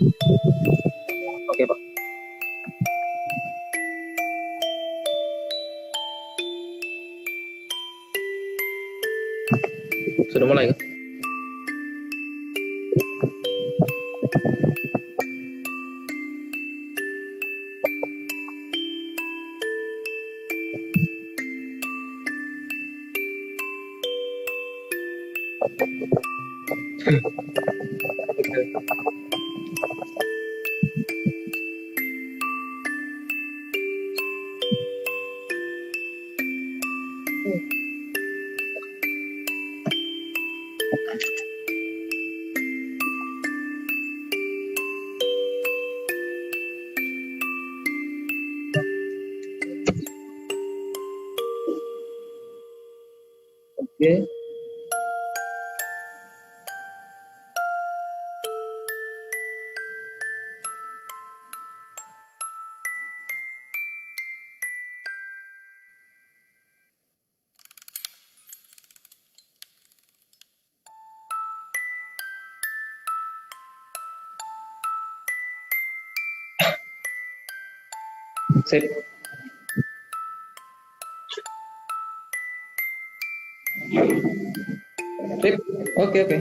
Oke, Pak. Sudah mulai kan? Oke. Sip. Sip. Oke, oke.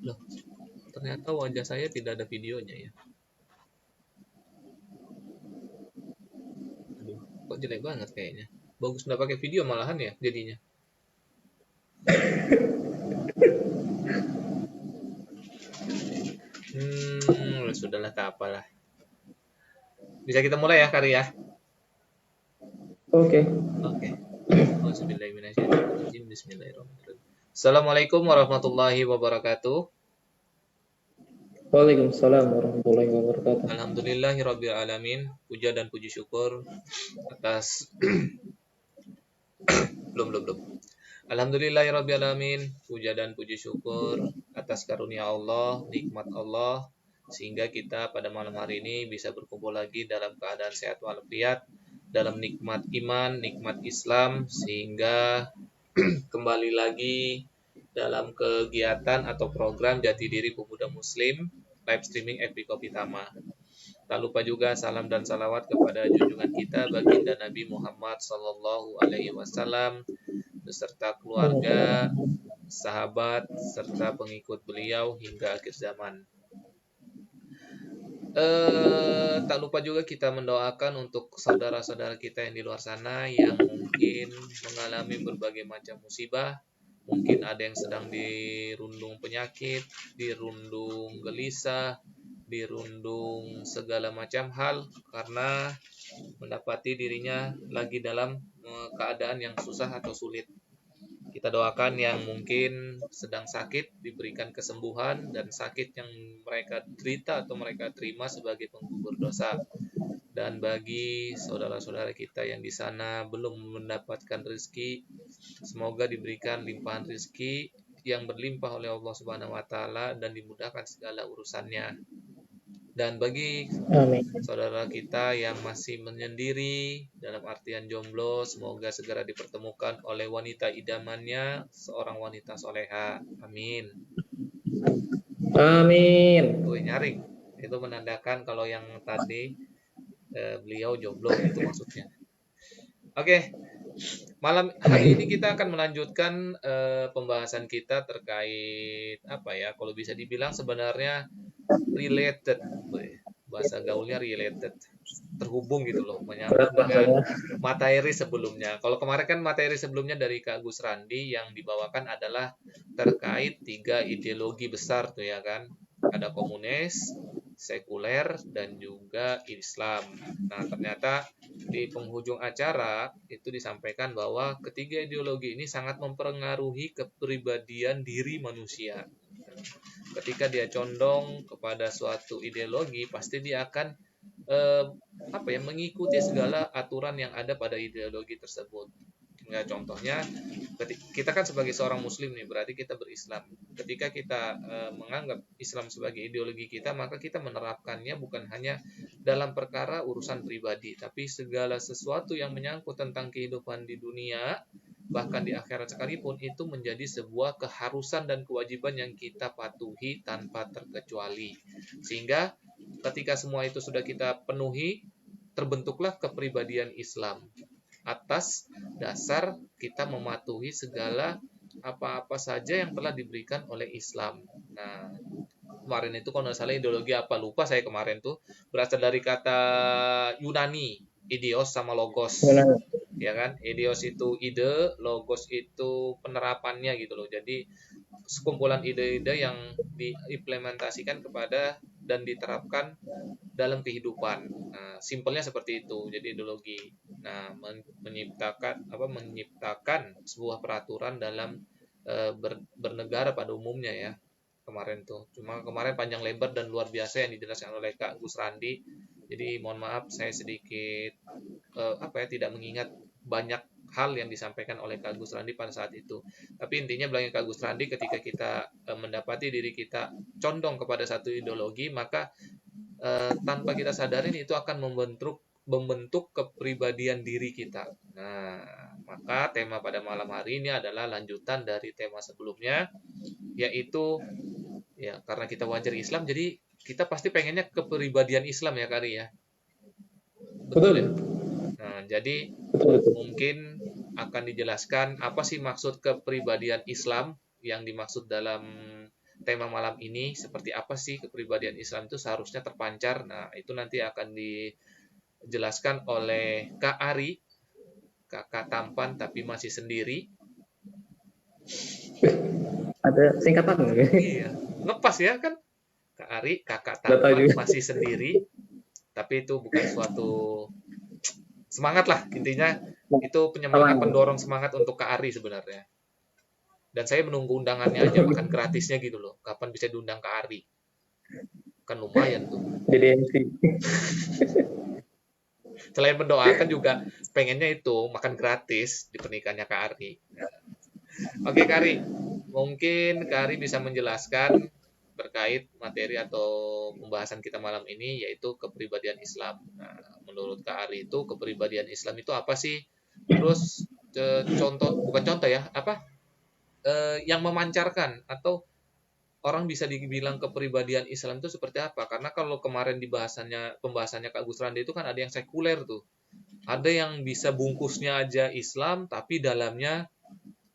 Loh, ternyata wajah saya tidak ada videonya ya. Aduh, kok jelek banget kayaknya. Bagus nggak pakai video malahan ya jadinya. Sudahlah, tak apalah. Bisa kita mulai ya, Kari ya? Oke. Oke. Auzubillahiminasyaitonirrajim. Bismillahirrahmanirrahim. Assalamualaikum warahmatullahi wabarakatuh. Waalaikumsalam warahmatullahi wabarakatuh. Alhamdulillahirabbil alamin. Puja dan puji syukur atas belum. Alhamdulillahirabbil alamin. Puja dan puji syukur atas karunia Allah, nikmat Allah, sehingga kita pada malam hari ini bisa berkumpul lagi dalam keadaan sehat walafiat, dalam nikmat iman, nikmat Islam, sehingga kembali lagi dalam kegiatan atau program Jati Diri Pemuda Muslim live streaming FB Kopi Tama. Tak lupa juga salam dan salawat kepada junjungan kita baginda Nabi Muhammad Sallallahu Alaihi Wasallam beserta keluarga, sahabat, serta pengikut beliau hingga akhir zaman. Tak lupa juga kita mendoakan untuk saudara-saudara kita yang di luar sana yang mungkin mengalami berbagai macam musibah. Mungkin ada yang sedang dirundung penyakit, dirundung gelisah, dirundung segala macam hal karena mendapati dirinya lagi dalam keadaan yang susah atau sulit. Kita doakan yang mungkin sedang sakit diberikan kesembuhan, dan sakit yang mereka derita atau mereka terima sebagai penggugur dosa. Dan bagi saudara-saudara kita yang di sana belum mendapatkan rezeki, semoga diberikan limpahan rezeki yang berlimpah oleh Allah Subhanahu wa taala dan dimudahkan segala urusannya. Dan bagi saudara kita yang masih menyendiri dalam artian jomblo, semoga segera dipertemukan oleh wanita idamannya, seorang wanita soleha. Amin. Amin. Nyaring. Itu menandakan kalau yang tadi beliau jomblo, itu maksudnya. Oke. Malam hari ini kita akan melanjutkan pembahasan kita terkait apa ya? Kalau bisa dibilang sebenarnya related, bahasa gaulnya related, terhubung gitu loh, Berat menyambung dengan bahasanya. materi sebelumnya. Kalau kemarin kan materi sebelumnya dari Kak Gus Randi yang dibawakan adalah terkait 3 ideologi besar tuh ya kan. Ada komunis, sekuler, dan juga Islam. Nah, ternyata di penghujung acara itu disampaikan bahwa ketiga ideologi ini sangat mempengaruhi kepribadian diri manusia. Ketika dia condong kepada suatu ideologi, pasti dia akan eh, mengikuti segala aturan yang ada pada ideologi tersebut. Ya, contohnya, kita kan sebagai seorang muslim nih, berarti kita berislam. Ketika kita menganggap Islam sebagai ideologi kita, maka kita menerapkannya bukan hanya dalam perkara urusan pribadi, tapi segala sesuatu yang menyangkut tentang kehidupan di dunia, bahkan di akhirat sekalipun, itu menjadi sebuah keharusan dan kewajiban yang kita patuhi tanpa terkecuali. Sehingga ketika semua itu sudah kita penuhi, terbentuklah kepribadian Islam atas dasar kita mematuhi segala apa-apa saja yang telah diberikan oleh Islam. Nah, kemarin itu kalau nggak salah ideologi apa lupa saya kemarin tuh berasal dari kata Yunani, idios sama logos. Benar. Ya kan? Idios itu ide, logos itu penerapannya gitu loh. Jadi sekumpulan ide-ide yang diimplementasikan kepada dan diterapkan dalam kehidupan. Nah, simpelnya seperti itu. Jadi ideologi. Nah, menciptakan sebuah peraturan dalam bernegara pada umumnya ya. Kemarin tuh. Cuma kemarin panjang lebar dan luar biasa yang dijelaskan oleh Kak Gus Randi. Jadi mohon maaf saya sedikit tidak mengingat banyak hal yang disampaikan oleh Kak Gus Randi pada saat itu. Tapi intinya bilangnya Kak Gus Randi, ketika kita mendapati diri kita condong kepada satu ideologi, maka tanpa kita sadarin itu akan membentuk kepribadian diri kita. Nah, maka tema pada malam hari ini adalah lanjutan dari tema sebelumnya, yaitu ya karena kita wajar Islam, jadi kita pasti pengennya kepribadian Islam ya Kari ya. Betul ya? Betul. Nah, jadi Betul, betul. mungkin akan dijelaskan apa sih maksud kepribadian Islam yang dimaksud dalam tema malam ini, seperti apa sih kepribadian Islam itu seharusnya terpancar. Nah, itu nanti akan dijelaskan oleh Kak Ari, kakak tampan tapi masih sendiri. Ada singkatan nggak? Iya, ngepas ya kan? Kak Ari, kakak Nggak tahu tampan juga. masih sendiri, tapi itu bukan suatu semangat lah, intinya itu penyemangat, Talang. pendorong semangat untuk Kak Ari sebenarnya. Dan saya menunggu undangannya aja, makan gratisnya gitu loh. Kapan bisa diundang Kak Ari? Kan lumayan tuh. Jadi MC. Selain mendoakan juga pengennya itu makan gratis di pernikahannya Kak Ari. Oke Kak Ari, mungkin Kak Ari bisa menjelaskan terkait materi atau pembahasan kita malam ini, yaitu kepribadian Islam. Nah, menurut Kak Ari itu kepribadian Islam itu apa sih? Terus contoh, bukan contoh ya, yang memancarkan atau orang bisa dibilang kepribadian Islam itu seperti apa? Karena kalau kemarin pembahasannya Kak Gus Randi itu kan ada yang sekuler tuh. Ada yang bisa bungkusnya aja Islam tapi dalamnya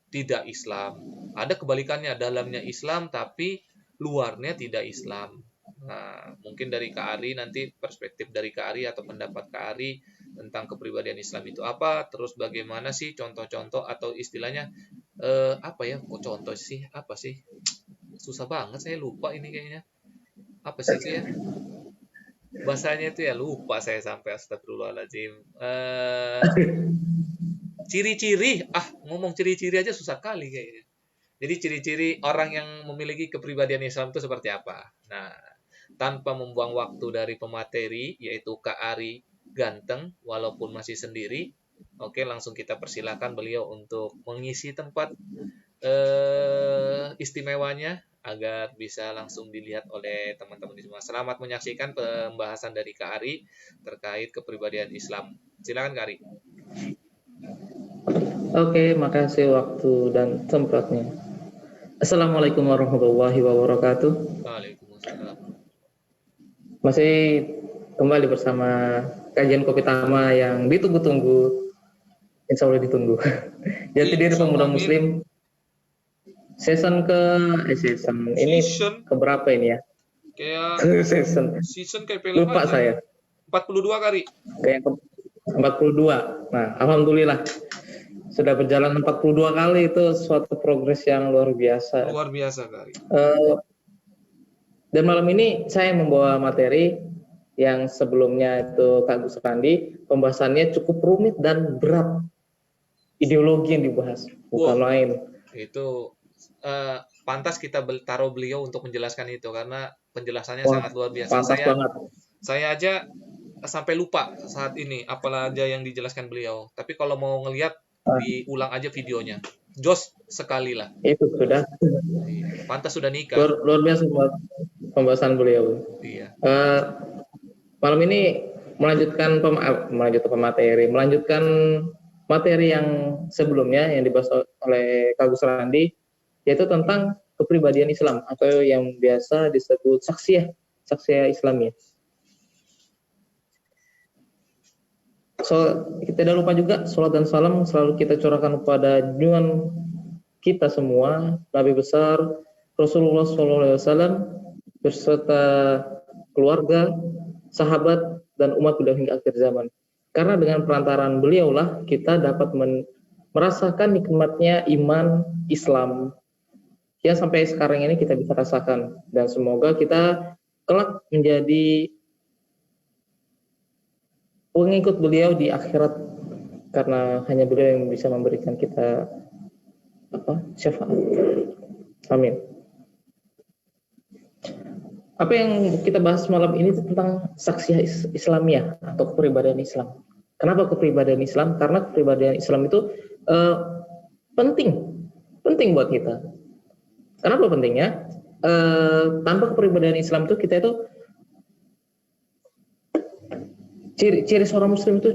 tidak Islam. Ada kebalikannya, dalamnya Islam tapi luarnya tidak Islam. Nah, mungkin dari Kak Ari nanti perspektif dari Kak Ari atau pendapat Kak Ari tentang kepribadian Islam itu apa, terus bagaimana sih contoh-contoh atau istilahnya kok contoh sih, apa sih? Susah banget, saya lupa ini kayaknya. Apa sih itu ya? Bahasanya itu ya lupa saya sampai, astagfirullahaladzim. Ciri-ciri, ngomong ciri-ciri aja susah kali kayaknya. Jadi ciri-ciri orang yang memiliki kepribadian Islam itu seperti apa? Nah, tanpa membuang waktu dari pemateri, yaitu Kak Ari ganteng, walaupun masih sendiri. Oke, langsung kita persilakan beliau untuk mengisi tempat istimewanya agar bisa langsung dilihat oleh teman-teman di semua. Selamat menyaksikan pembahasan dari Kak Ari terkait kepribadian Islam. Silakan Kak Ari. Oke, makasih waktu dan tempatnya. Assalamualaikum warahmatullahi wabarakatuh. Waalaikumsalam. Masih kembali bersama kajian Kopi Tama yang ditunggu-tunggu. Insya Allah ditunggu. Jati diri pemuda Muslim. Season ini Season keberapa ini ya? Kayak season. season kayak film Lupa aja. saya. 42 kali. Kayak 42. Nah, alhamdulillah sudah berjalan 42 kali, itu suatu progres yang luar biasa. Luar biasa kali. Dan malam ini saya membawa materi yang sebelumnya itu Kak Gus Randi, pembahasannya cukup rumit dan berat. Ideologi yang dibahas, bukan Wow, main. itu pantas kita taruh beliau untuk menjelaskan itu karena penjelasannya Wah, sangat luar biasa. pantas banget. Saya aja sampai lupa saat ini apa aja yang dijelaskan beliau. Tapi kalau mau ngelihat, diulang aja videonya. Jos sekali lah. Itu sudah Pantas sudah nikah. luar biasa buat pembahasan beliau. Iya. Malam ini melanjutkan materi yang sebelumnya yang dibahas oleh Kak Gus Randi, yaitu tentang kepribadian Islam atau yang biasa disebut saksiyah Islamiyah. So, kita tidak lupa juga salat dan salam selalu kita curahkan kepada junjungan kita semua, Nabi besar Rasulullah SAW beserta keluarga, sahabat, dan umat beliau hingga akhir zaman. Karena dengan perantaraan beliaulah kita dapat merasakan nikmatnya iman Islam yang sampai sekarang ini kita bisa rasakan, dan semoga kita kelak menjadi pengikut beliau di akhirat, karena hanya beliau yang bisa memberikan kita syafaat. Amin. Apa yang kita bahas malam ini tentang saksiyah Islamiyah atau kepribadian Islam. Kenapa kepribadian Islam? Karena kepribadian Islam itu penting buat kita. Kenapa pentingnya? Tanpa kepribadian Islam itu kita itu ciri seorang Muslim itu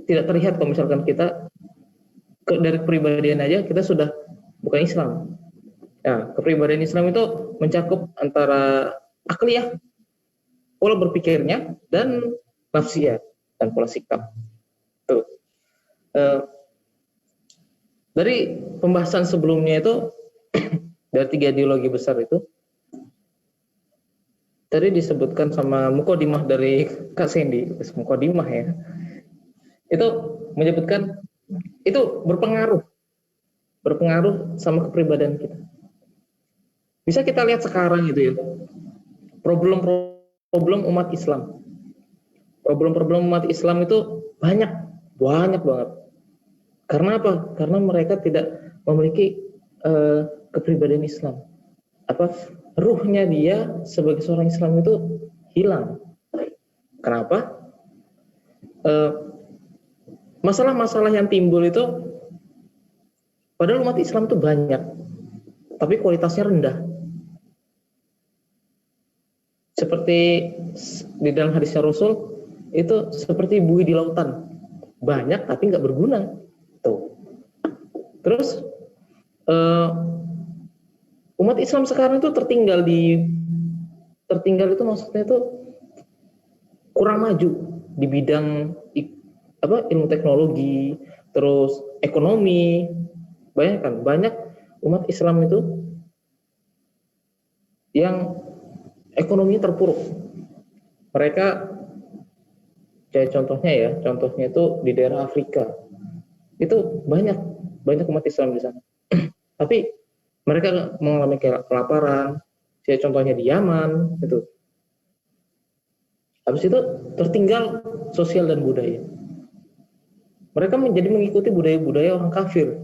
tidak terlihat kalau misalkan kita dari kepribadian aja kita sudah bukan Islam. Ya, kepribadian Islam itu mencakup antara akliyah, pola berpikirnya, dan nafsiyah dan pola sikap. Tuh. Dari pembahasan sebelumnya itu dari 3 ideologi besar itu tadi disebutkan sama mukodimah dari Kak Sandy, mukodimah ya. Itu menyebutkan itu berpengaruh sama kepribadian kita. Bisa kita lihat sekarang gitu ya. Problem umat Islam. Problem umat Islam itu banyak banget. Karena apa? Karena mereka tidak memiliki kepribadian Islam. Ruhnya dia sebagai seorang Islam itu hilang. Kenapa? Masalah-masalah yang timbul itu padahal umat Islam itu banyak, tapi kualitasnya rendah. Seperti di dalam hadisnya Rasul itu seperti buih di lautan, banyak tapi nggak berguna. Tuh. Terus umat Islam sekarang itu tertinggal itu maksudnya itu kurang maju di bidang ilmu teknologi, terus ekonomi. Banyak umat Islam itu yang ekonominya terpuruk. Mereka kayak contohnya itu di daerah Afrika. Itu banyak umat Islam di sana. Tapi mereka mengalami kelaparan. Kayak contohnya di Yaman itu. Habis itu tertinggal sosial dan budaya. Mereka menjadi mengikuti budaya-budaya orang kafir.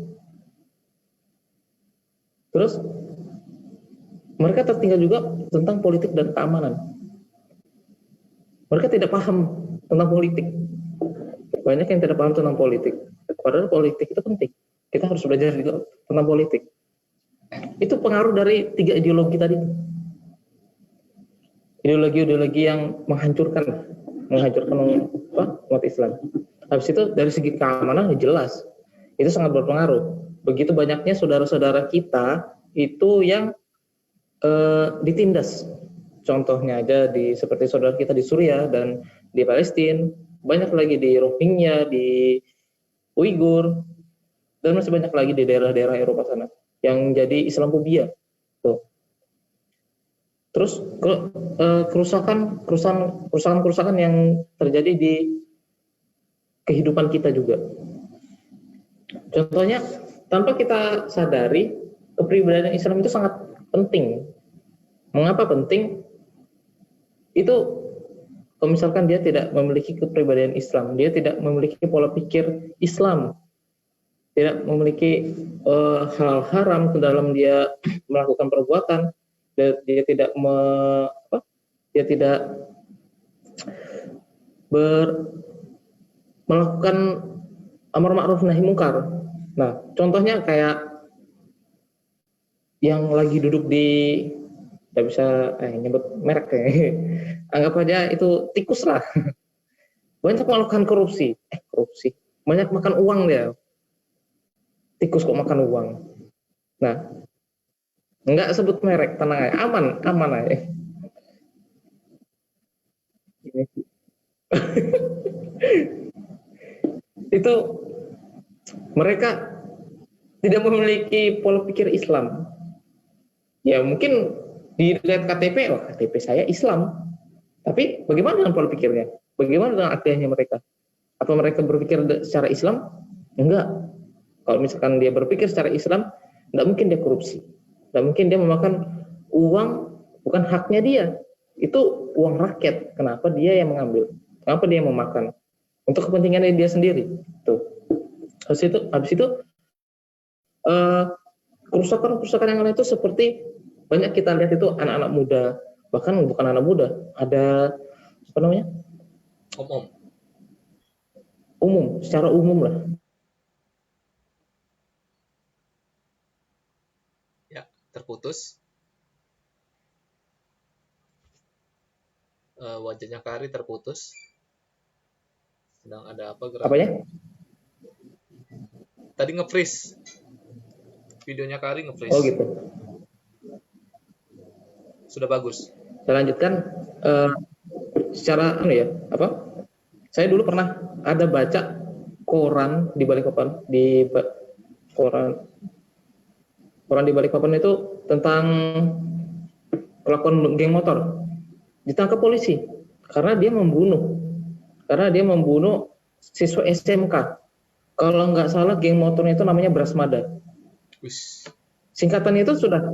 Terus mereka tertinggal juga tentang politik dan keamanan. Mereka tidak paham tentang politik. Banyak yang tidak paham tentang politik. Padahal politik itu penting. Kita harus belajar juga tentang politik. Itu pengaruh dari 3 ideologi tadi. Ideologi yang menghancurkan umat Islam. Habis itu dari segi keamanan jelas itu sangat berpengaruh. Begitu banyaknya saudara-saudara kita itu yang ditindas. Contohnya aja seperti saudara kita di Suriah dan di Palestina, banyak lagi di Rohingya, di Uighur, dan masih banyak lagi di daerah-daerah Eropa sana yang jadi Islamophobia. Tuh. Terus kerusakan yang terjadi di kehidupan kita juga. Contohnya, tanpa kita sadari, kepribadian Islam itu sangat penting. Mengapa penting? Itu kalau misalkan dia tidak memiliki kepribadian Islam, dia tidak memiliki pola pikir Islam, tidak memiliki hal haram ke dalam dia melakukan perbuatan, dia tidak melakukan amar ma'ruf nahi mungkar. Nah, contohnya kayak yang lagi duduk di, tidak bisa nyebut merek ya. Anggap aja itu tikus lah. Banyak melakukan korupsi, banyak makan uang dia. Tikus kok makan uang. Nah, enggak sebut merek, tenang aja, aman aja. Itu mereka tidak memiliki pola pikir Islam. Ya mungkin dilihat KTP, KTP saya Islam. Tapi bagaimana dengan pola pikirnya? Bagaimana dengan akidahnya mereka? Apa mereka berpikir secara Islam? Enggak. Kalau misalkan dia berpikir secara Islam, enggak mungkin dia korupsi. Enggak mungkin dia memakan uang bukan haknya dia. Itu uang rakyat. Kenapa dia yang mengambil? Kenapa dia yang memakan? Untuk kepentingannya dia sendiri. Tuh. Habis itu kerusakan yang lain itu seperti banyak kita lihat itu anak-anak muda, bahkan bukan anak muda, ada apa namanya? Umum, secara umum lah. Ya, terputus. Wajahnya Kari terputus. Sedang ada apa gerak? Apanya? Tadi nge-freeze. Videonya Kari nge-freeze. Oh gitu. Sudah bagus. Saya lanjutkan secara saya dulu pernah ada baca koran di Balikpapan, koran di Balikpapan itu tentang kelakuan geng motor. Ditangkap polisi karena dia membunuh siswa SMK. Kalau nggak salah geng motornya itu namanya Brasmada. Singkatannya itu sudah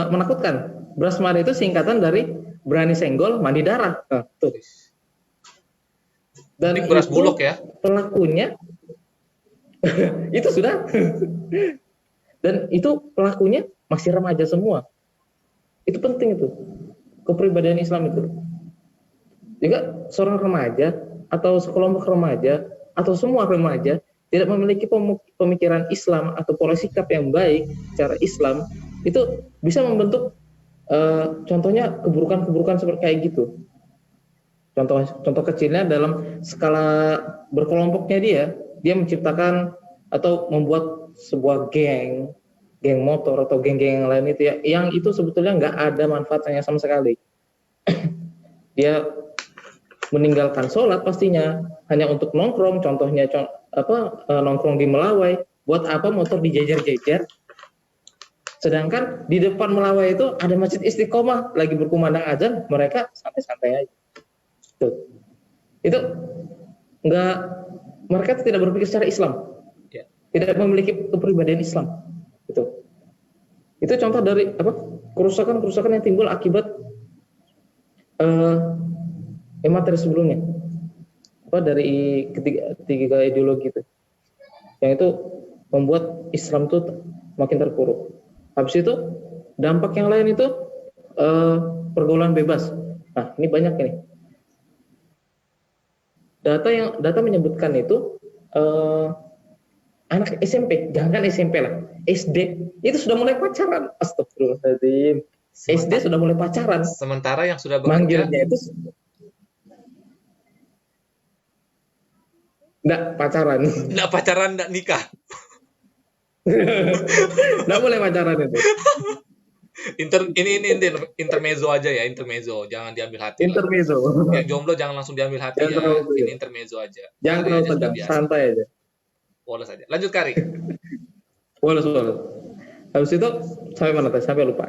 menakutkan. Brasmada itu singkatan dari berani senggol, mandi darah. Nah, tuh. Dan ini beras bulog ya? Pelakunya itu sudah. Dan itu pelakunya masih remaja semua. Itu penting itu. Kepribadian Islam itu. Juga seorang remaja atau sekelompok remaja atau semua remaja tidak memiliki pemikiran Islam atau pola sikap yang baik secara Islam, itu bisa membentuk contohnya keburukan-keburukan seperti kayak gitu. Contoh kecilnya dalam skala berkelompoknya dia menciptakan atau membuat sebuah geng motor atau geng-geng yang lain itu ya, yang itu sebetulnya nggak ada manfaatnya sama sekali. Dia meninggalkan sholat pastinya hanya untuk nongkrong, contohnya nongkrong di Melawai. Buat apa motor dijejer-jejer? Sedangkan di depan Melawai itu ada Masjid Istiqomah lagi berkumandang azan, mereka santai-santai aja. Tuh. Itu enggak, mereka tidak berpikir secara Islam. Tidak memiliki kepribadian Islam. Itu contoh dari kerusakan-kerusakan yang timbul akibat materi sebelumnya. Dari ketiga ideologi itu. Yang itu membuat Islam itu makin terpuruk. Habis itu dampak yang lain itu pergaulan bebas. Nah, ini banyak ini. Data menyebutkan itu anak SMP, jangan SMP lah, SD itu sudah mulai pacaran. Astagfirullahaladzim. SD sudah mulai pacaran. Sementara yang sudah bekerja manggilnya itu enggak pacaran, enggak nikah. Enggak boleh pacaran itu. Ini intermezzo aja ya, intermezzo, jangan diambil hati. Intermezzo. Ya, jomblo jangan langsung diambil hati ya. Ini intermezzo aja. Jangan terlalu tegang, santai aja. Polos aja. Lanjut Kari. Polos. Habis itu sampai mana tadi? Sampai lupa.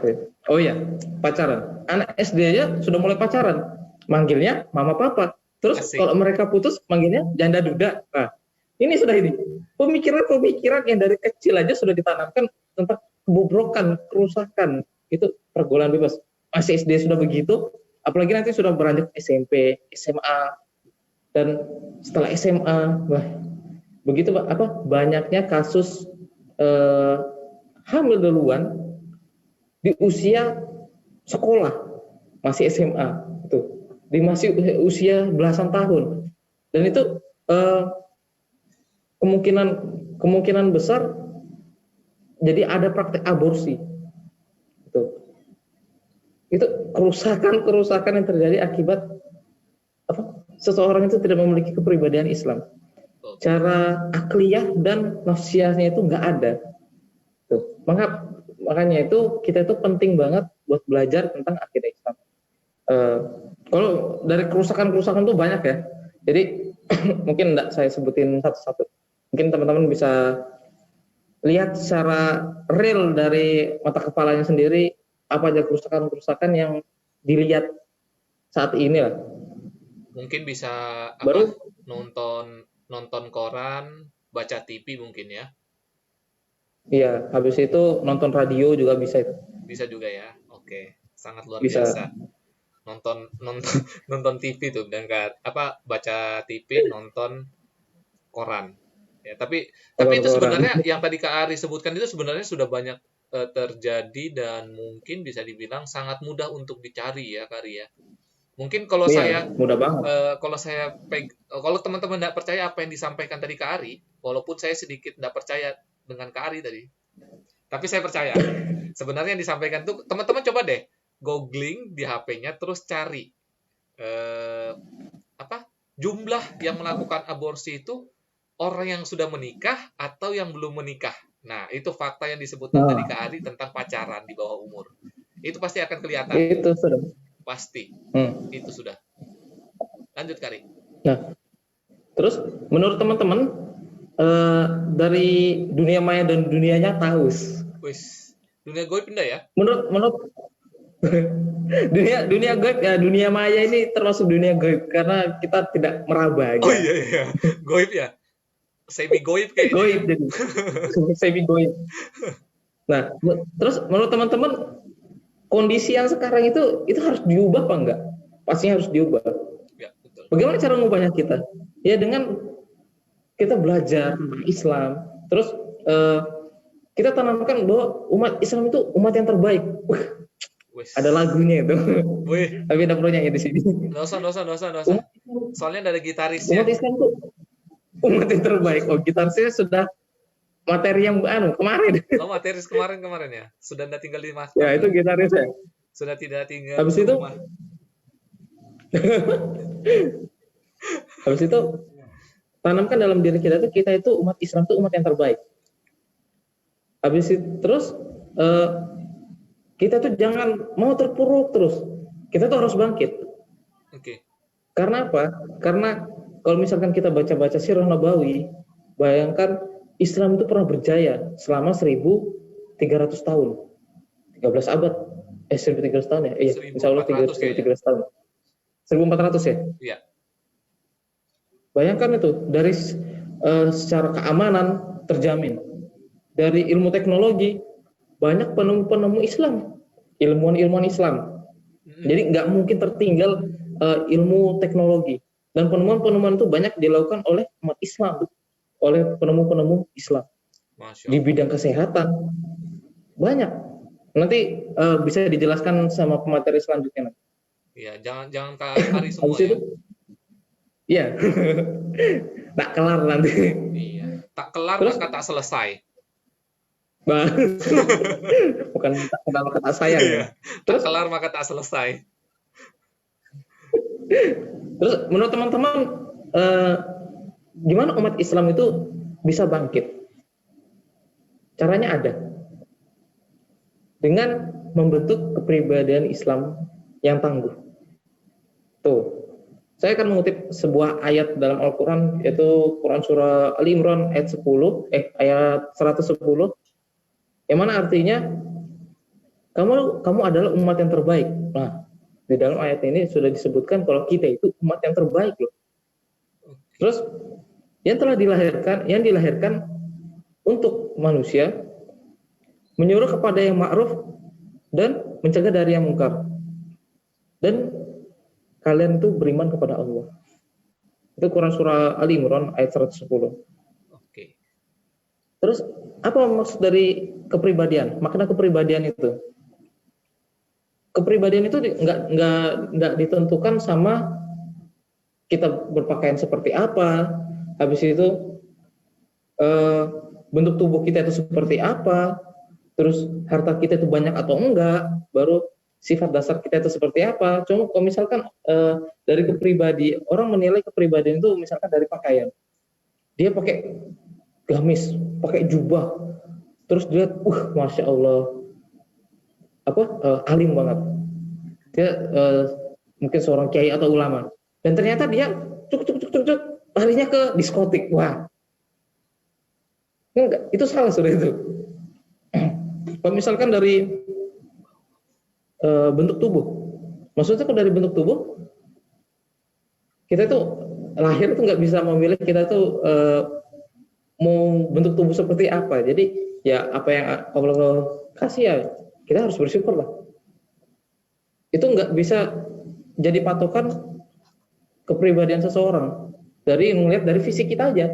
Oh iya, pacaran. Anak SD aja sudah mulai pacaran. Manggilnya mama papa. Terus Asik. kalau mereka putus manggilnya janda duda. Nah, ini sudah ini. Pemikiran-pemikiran yang dari kecil aja sudah ditanamkan tentang kebobrokan, kerusakan. Itu pergaulan bebas. Masih SD sudah begitu, apalagi nanti sudah beranjak SMP, SMA, dan setelah SMA, wah, begitu apa banyaknya kasus eh, hamil duluan di usia sekolah, masih SMA itu, di masih usia belasan tahun, dan itu eh, kemungkinan kemungkinan besar jadi ada praktek aborsi itu. Itu kerusakan yang terjadi akibat apa, seseorang itu tidak memiliki kepribadian Islam, cara akliyah dan nafsiyahnya itu nggak ada tuh. Makanya itu kita itu penting banget buat belajar tentang akidah Islam. Kalau dari kerusakan itu banyak ya, jadi mungkin enggak saya sebutin satu-satu, mungkin teman-teman bisa lihat secara real dari mata kepalanya sendiri apa aja kerusakan yang dilihat saat ini lah. Mungkin bisa Baru nonton koran, baca TV mungkin ya. iya, habis itu nonton radio juga bisa itu. Bisa juga ya. Oke, sangat luar Bisa. biasa. Nonton TV tuh dan baca TV, nonton koran. Ya, tapi itu sebenarnya yang tadi Kak Ari sebutkan itu sebenarnya sudah banyak terjadi dan mungkin bisa dibilang sangat mudah untuk dicari ya, Kak Ari ya. Mungkin kalau saya mudah banget. Kalau teman-teman tidak percaya apa yang disampaikan tadi Kak Ari, walaupun saya sedikit tidak percaya dengan Kak Ari tadi, tapi saya percaya. Sebenarnya yang disampaikan tuh teman-teman coba deh googling di HP-nya terus cari jumlah yang melakukan aborsi itu orang yang sudah menikah atau yang belum menikah. Nah, itu fakta yang disebutkan tadi Kak Ari tentang pacaran di bawah umur. Itu pasti akan kelihatan. Itu sudah. Pasti. Itu sudah. Lanjut, Kak Ari. Nah, terus menurut teman-teman dari dunia maya dan dunia nyata, Wis, dunia goib pindah ya? Menurut dunia goib ya, dunia maya ini termasuk dunia goib karena kita tidak merabanya. Oh iya, goib ya. Semi goib kayaknya. Goib jadi. Semi goib. Nah, terus menurut teman-teman kondisi yang sekarang itu harus diubah apa enggak? Pastinya harus diubah. Ya, betul. Bagaimana cara mengubahnya kita? Ya dengan kita belajar tentang Islam, terus kita tanamkan bahwa umat Islam itu umat yang terbaik. Ada lagunya itu. Wih. Tapi tidak perlu nyanyi di sini. Dosa. Soalnya ada gitarisnya. Umat Islam itu umat yang terbaik. Oh, gitarisnya sudah materi yang kemarin. Oh, materis kemarin ya. Sudah tidak tinggal di mas. Ya, itu gitarisnya. Sudah tidak tinggal habis di rumah. Habis itu tanamkan dalam diri kita itu umat Islam itu umat yang terbaik. Habis itu terus kita tuh jangan mau terpuruk terus. Kita tuh harus bangkit. Oke. Karena apa? Karena kalau misalkan kita baca-baca Sirah Nabawi, bayangkan Islam itu pernah berjaya selama 1.300 tahun. 13 abad. 1.300 tahun ya? Iya, insya Allah 1.300 tahun. 1.400 ya? Iya. Bayangkan itu, dari secara keamanan terjamin. Dari ilmu teknologi, banyak penemu-penemu Islam, ilmuwan-ilmuwan Islam. Jadi nggak mungkin tertinggal ilmu teknologi. Dan penemuan-penemuan itu banyak dilakukan oleh umat Islam, oleh penemu-penemu Islam. Di bidang kesehatan, banyak. Nanti bisa dijelaskan sama pemateri selanjutnya. Iya, jangan Kak Ari semua ya. Iya. Tak kelar nanti. Iya. Tak kelar maka tak selesai. Bukan tak kenal kata sayang. Iya. Terus kelar maka tak selesai. Terus menurut teman-teman gimana umat Islam itu bisa bangkit? Caranya ada. Dengan membentuk kepribadian Islam yang tangguh. Tuh. Saya akan mengutip sebuah ayat dalam Al-Quran, yaitu Quran Surah Ali Imran ayat 110. Yang mana artinya kamu adalah umat yang terbaik. Nah, di dalam ayat ini sudah disebutkan kalau kita itu umat yang terbaik loh. Terus yang dilahirkan untuk manusia, menyuruh kepada yang ma'ruf dan mencegah dari yang mungkar. Dan kalian itu beriman kepada Allah. Itu Quran surah Ali Imran ayat 110. Oke. Terus apa maksud dari kepribadian? Makna kepribadian itu? Kepribadian itu nggak ditentukan sama kita berpakaian seperti apa, habis itu bentuk tubuh kita itu seperti apa, terus harta kita itu banyak atau enggak, baru sifat dasar kita itu seperti apa. Cuma kalau misalkan dari kepribadi, orang menilai kepribadian itu misalkan dari pakaian. Dia pakai gamis, pakai jubah, terus dia, masya Allah, alim banget. Dia mungkin seorang kiai atau ulama. Dan ternyata dia cuk larinya ke diskotik. Wah, enggak, itu salah sudah itu. Kalau misalkan dari bentuk tubuh, maksudnya kalau dari bentuk tubuh, kita tuh lahir tuh nggak bisa memilih kita tuh mau bentuk tubuh seperti apa. Jadi ya apa yang Allah kasih ya kita harus bersyukur lah. Itu nggak bisa jadi patokan kepribadian seseorang dari melihat dari fisik kita aja.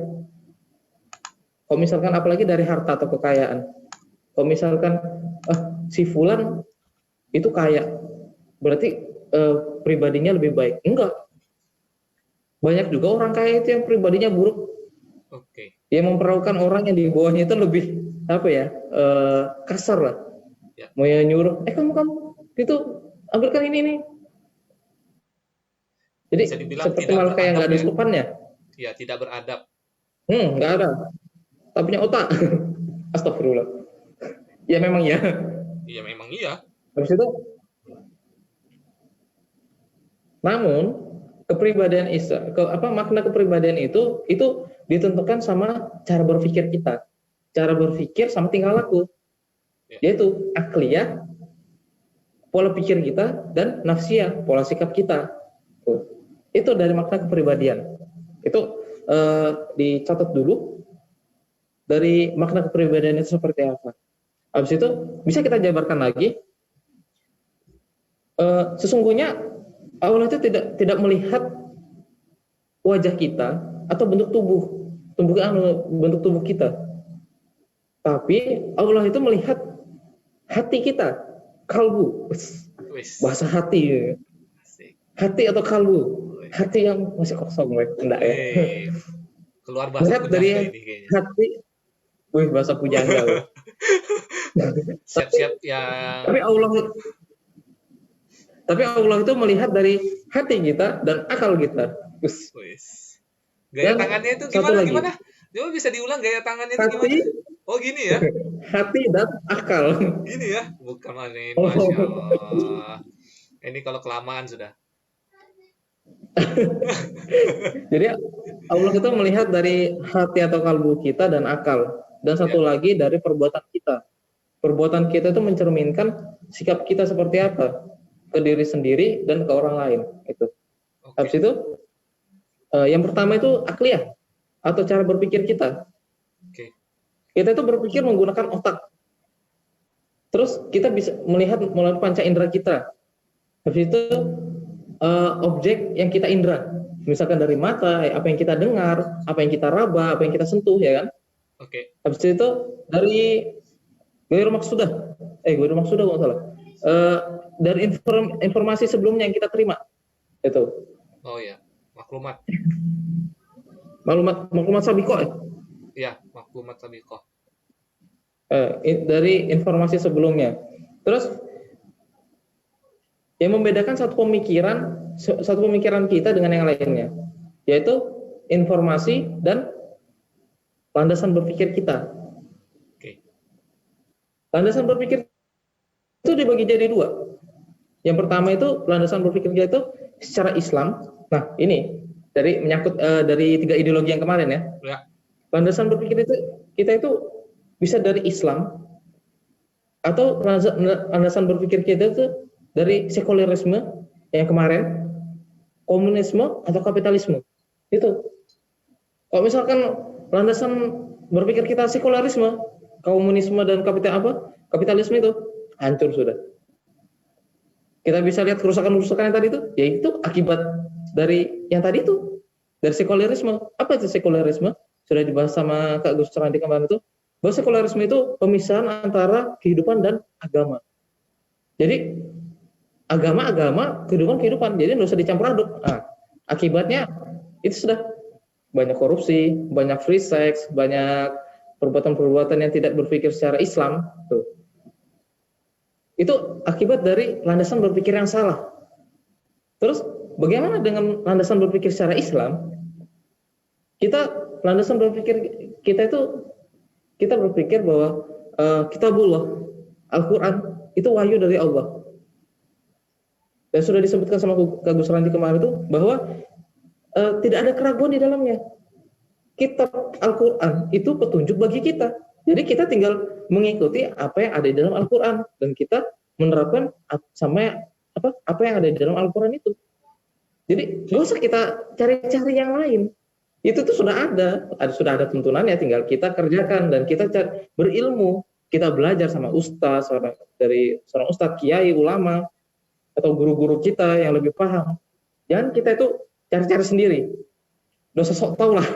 Kalau misalkan apalagi dari harta atau kekayaan. Kalau misalkan si fulan itu kaya, berarti pribadinya lebih baik. Enggak. Banyak juga orang kaya itu yang pribadinya buruk. Oke. Dia memperlakukan orang yang di bawahnya itu lebih kasar lah. Ya. Mau nyuruh, kamu itu ambilkan ini nih. Jadi seperti malah kayak nggak ada sopannya. Ya, tidak beradab. Nggak ada. Tak punya otak. Astagfirullah. Ya memang ya. Iya memang iya. Habis itu, namun kepribadian makna kepribadian itu ditentukan sama cara berpikir kita, cara berpikir sama tingkah laku, yaitu akliyah, pola pikir kita, dan nafsiyah, pola sikap kita. Itu dari makna kepribadian. Itu dicatat dulu dari makna kepribadian itu seperti apa. Habis itu bisa kita jabarkan lagi. Sesungguhnya Allah itu tidak melihat wajah kita atau bentuk tubuh kita, tapi Allah itu melihat hati kita, kalbu, bahasa hati, hati atau kalbu, hati yang masih kosong, enggak ya? Keluar bahasa dari ini kayaknya. Hati, bahasa pujangga. Siap-siap yang. Tapi Allah itu melihat dari hati kita dan akal kita. Gaya tangannya itu gimana? Coba bisa diulang gaya tangannya itu gimana? Oh gini ya? Hati dan akal. Gini ya? Bukan ini, Masya Allah. Ini kalau kelamaan sudah. Jadi Allah itu melihat dari hati atau kalbu kita dan akal. Dan satu lagi dari perbuatan kita. Perbuatan kita itu mencerminkan sikap kita seperti apa ke diri sendiri dan ke orang lain. Itu. Habis itu yang pertama itu akliyah atau cara berpikir kita. Kita itu berpikir menggunakan otak. Terus kita bisa melihat melalui panca indera kita. Habis itu objek yang kita indera, misalkan dari mata, apa yang kita dengar, apa yang kita raba, apa yang kita sentuh, ya kan? Habis itu dari gairu maksudah nggak salah. Dari informasi sebelumnya yang kita terima, itu. Oh ya, maklumat sabiqah. Iya, maklumat sabiqah. Dari informasi sebelumnya. Terus yang membedakan satu pemikiran kita dengan yang lainnya, yaitu informasi dan landasan berpikir kita. Landasan berpikir itu dibagi jadi dua. Yang pertama itu landasan berpikir kita itu secara Islam. Nah, ini dari menyangkut dari 3 ideologi yang kemarin ya. Landasan berpikir itu kita itu bisa dari Islam, atau landasan berpikir kita itu dari sekulerisme yang kemarin, komunisme atau kapitalisme. Itu. Kalau misalkan landasan berpikir kita sekulerisme, komunisme dan kapitalisme itu hancur sudah. Kita bisa lihat kerusakan-kerusakan yang tadi itu, yaitu akibat dari yang tadi itu, dari sekulerisme. Apa itu sekulerisme? Sudah dibahas sama Kak Gus Randi kemarin itu, bahwa sekulerisme itu pemisahan antara kehidupan dan agama. Jadi agama, kehidupan. Jadi nggak usah dicampur aduk. Nah, akibatnya itu sudah banyak korupsi, banyak free sex, banyak perbuatan-perbuatan yang tidak berpikir secara Islam. Tuh. Itu akibat dari landasan berpikir yang salah. Terus bagaimana dengan landasan berpikir secara Islam? Landasan berpikir kita itu, kita berpikir bahwa kitabullah, Al-Quran itu wahyu dari Allah. Dan sudah disebutkan sama Kak Gus Randi kemarin itu bahwa tidak ada keraguan di dalamnya. Kitab Al-Quran itu petunjuk bagi kita. Jadi kita tinggal mengikuti apa yang ada di dalam Al-Quran dan kita menerapkan apa yang ada di dalam Al-Quran itu. Jadi nggak usah kita cari-cari yang lain. Itu tuh sudah ada tuntunannya, tinggal kita kerjakan dan kita berilmu. Kita belajar sama ustaz, dari seorang ustaz, kiai, ulama, atau guru-guru kita yang lebih paham. Jangan kita itu cari-cari sendiri. Dosa sok tahu lah.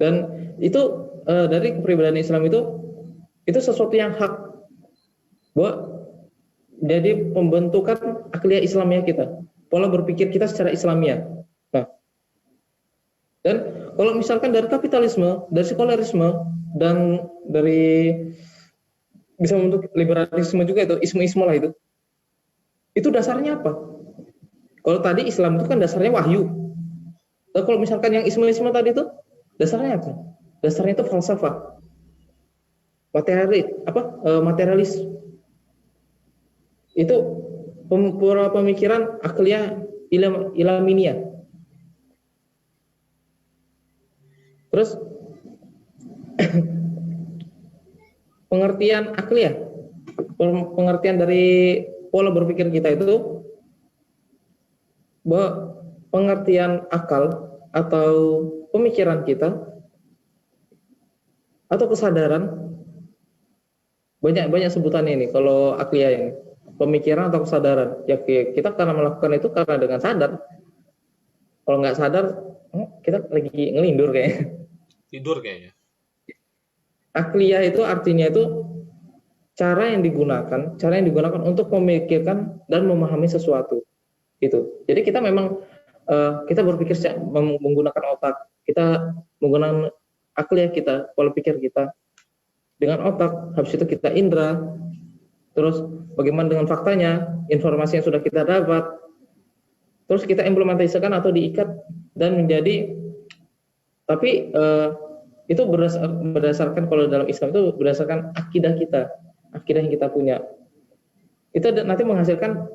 Dan itu dari kepribadian Islam itu sesuatu yang hak. Bahwa jadi pembentukan akliyah Islamiyah kita, pola berpikir kita secara Islamiyah. Nah, dan kalau misalkan dari kapitalisme, dari sekulerisme, dan dari bisa membentuk liberalisme juga itu, isme-isme lah itu dasarnya apa? Kalau tadi Islam itu kan dasarnya wahyu. Dan kalau misalkan yang isme-isme tadi itu dasarnya apa? Dasarnya itu falsafah, materialis. Itu pemikiran akliyah ilaminia. Terus pengertian akliyah, pengertian dari pola berpikir kita itu bahwa pengertian akal atau pemikiran kita atau kesadaran, banyak sebutannya ini kalau akliyah ini, pemikiran atau kesadaran. Ya kita karena melakukan itu karena dengan sadar. Kalau nggak sadar, kita lagi ngelindur kayaknya. Tidur kayaknya. Akliyah itu artinya itu cara yang digunakan untuk memikirkan dan memahami sesuatu. Itu. Jadi kita memang kita berpikir menggunakan otak, kita menggunakan akliyah kita, pola pikir kita dengan otak. Habis itu kita indra. Terus bagaimana dengan faktanya, informasi yang sudah kita dapat, terus kita implementasikan atau diikat dan menjadi, tapi itu berdasarkan, kalau dalam Islam itu berdasarkan akidah yang kita punya. Itu nanti menghasilkan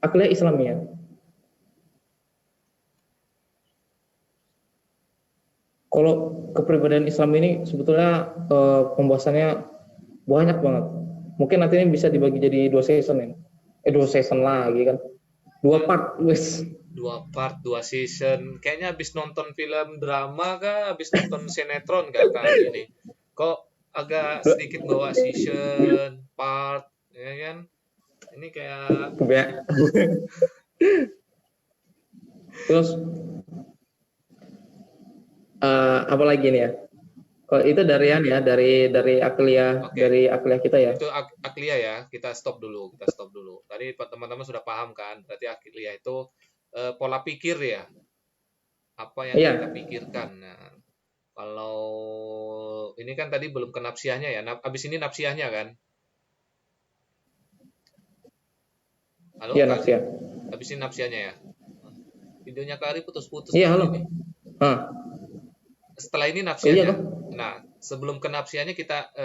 akliyah Islamiyah. Kalau kepribadian Islam ini sebetulnya pembahasannya banyak banget. Mungkin nanti ini bisa dibagi jadi 2 season ya. 2 season lagi kan. 2 part, wes. 2 part, 2 season. Kayaknya habis nonton film drama kah, habis nonton sinetron kah kali ini. Kok agak sedikit bawa season, part, ya kan? Ini kayak terus apa lagi nih ya? Kalau itu dari akliyah, Oke. dari akliyah kita ya. Itu akliyah ya, kita stop dulu. Tadi teman-teman sudah paham kan? Berarti akliyah itu pola pikir ya. Apa yang kita pikirkan. Nah, kalau ini kan tadi belum ke nafsiyahnya ya. Abis ini nafsiyahnya kan? Halo? Iya, nafsiyah. Abis ini nafsiyahnya ya. Videonya Kak Ari putus-putus. Iya, halo. Ini. Setelah ini nafsiyahnya. Nah, sebelum ke nafsiyahnya kita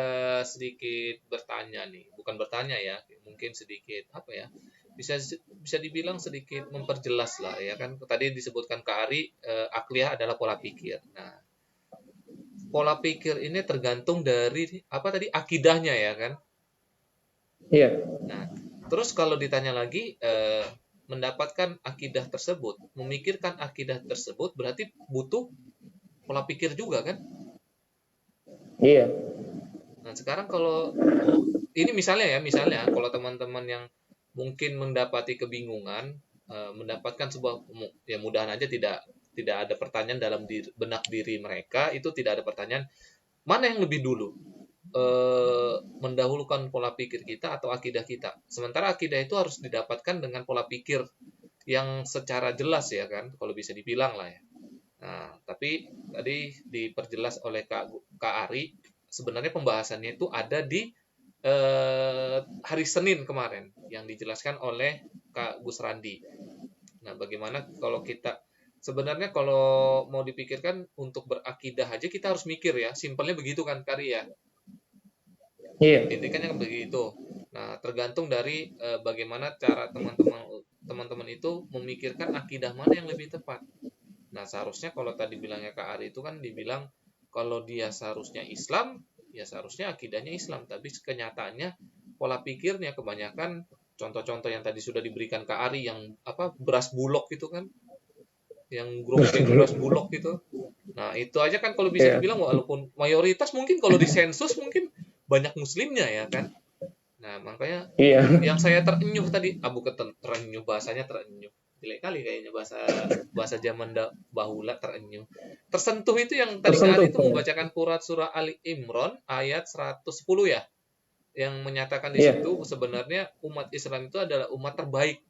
sedikit bertanya nih. Bukan bertanya ya, mungkin sedikit apa ya? Bisa dibilang sedikit memperjelas lah ya kan. Tadi disebutkan Kak Ari, akliyah adalah pola pikir. Nah, pola pikir ini tergantung dari apa tadi akidahnya ya kan. Iya. Nah, terus kalau ditanya lagi mendapatkan akidah tersebut, memikirkan akidah tersebut berarti butuh pola pikir juga kan? Iya. Nah, sekarang kalau ini misalnya ya, misalnya kalau teman-teman yang mungkin mendapati kebingungan, mendapatkan sebuah ya mudahan aja tidak ada pertanyaan dalam benak diri mereka, itu tidak ada pertanyaan mana yang lebih dulu mendahulukan pola pikir kita atau akidah kita. Sementara akidah itu harus didapatkan dengan pola pikir yang secara jelas ya kan, kalau bisa dibilang lah ya. Nah, tapi tadi diperjelas oleh Kak Ari, sebenarnya pembahasannya itu ada di hari Senin kemarin yang dijelaskan oleh Kak Gus Randi. Nah, bagaimana kalau kita sebenarnya kalau mau dipikirkan untuk berakidah aja kita harus mikir ya, simpelnya begitu kan Kak Ari ya. Iya. Intinya kan begitu. Nah, tergantung dari bagaimana cara teman-teman itu memikirkan akidah mana yang lebih tepat. Nah, seharusnya kalau tadi bilangnya Kak Ari itu kan dibilang kalau dia seharusnya Islam, ya seharusnya akidahnya Islam. Tapi kenyataannya pola pikirnya kebanyakan contoh-contoh yang tadi sudah diberikan Kak Ari yang apa beras bulog itu kan, yang gerobak beras bulog itu. Nah, itu aja kan kalau bisa Iya. dibilang walaupun mayoritas mungkin kalau di sensus mungkin banyak muslimnya ya kan. Nah, makanya Iya. yang saya terenyuh tadi, bukan terenyuh bahasanya terenyuh. Jelek kali kayaknya bahasa bahasa zaman bahula terenyuh. Tersentuh itu yang tadi Kak Tersentuh. Ari itu membacakan surah Ali Imran ayat 110 ya, yang menyatakan di Iya. situ sebenarnya umat Islam itu adalah umat terbaik.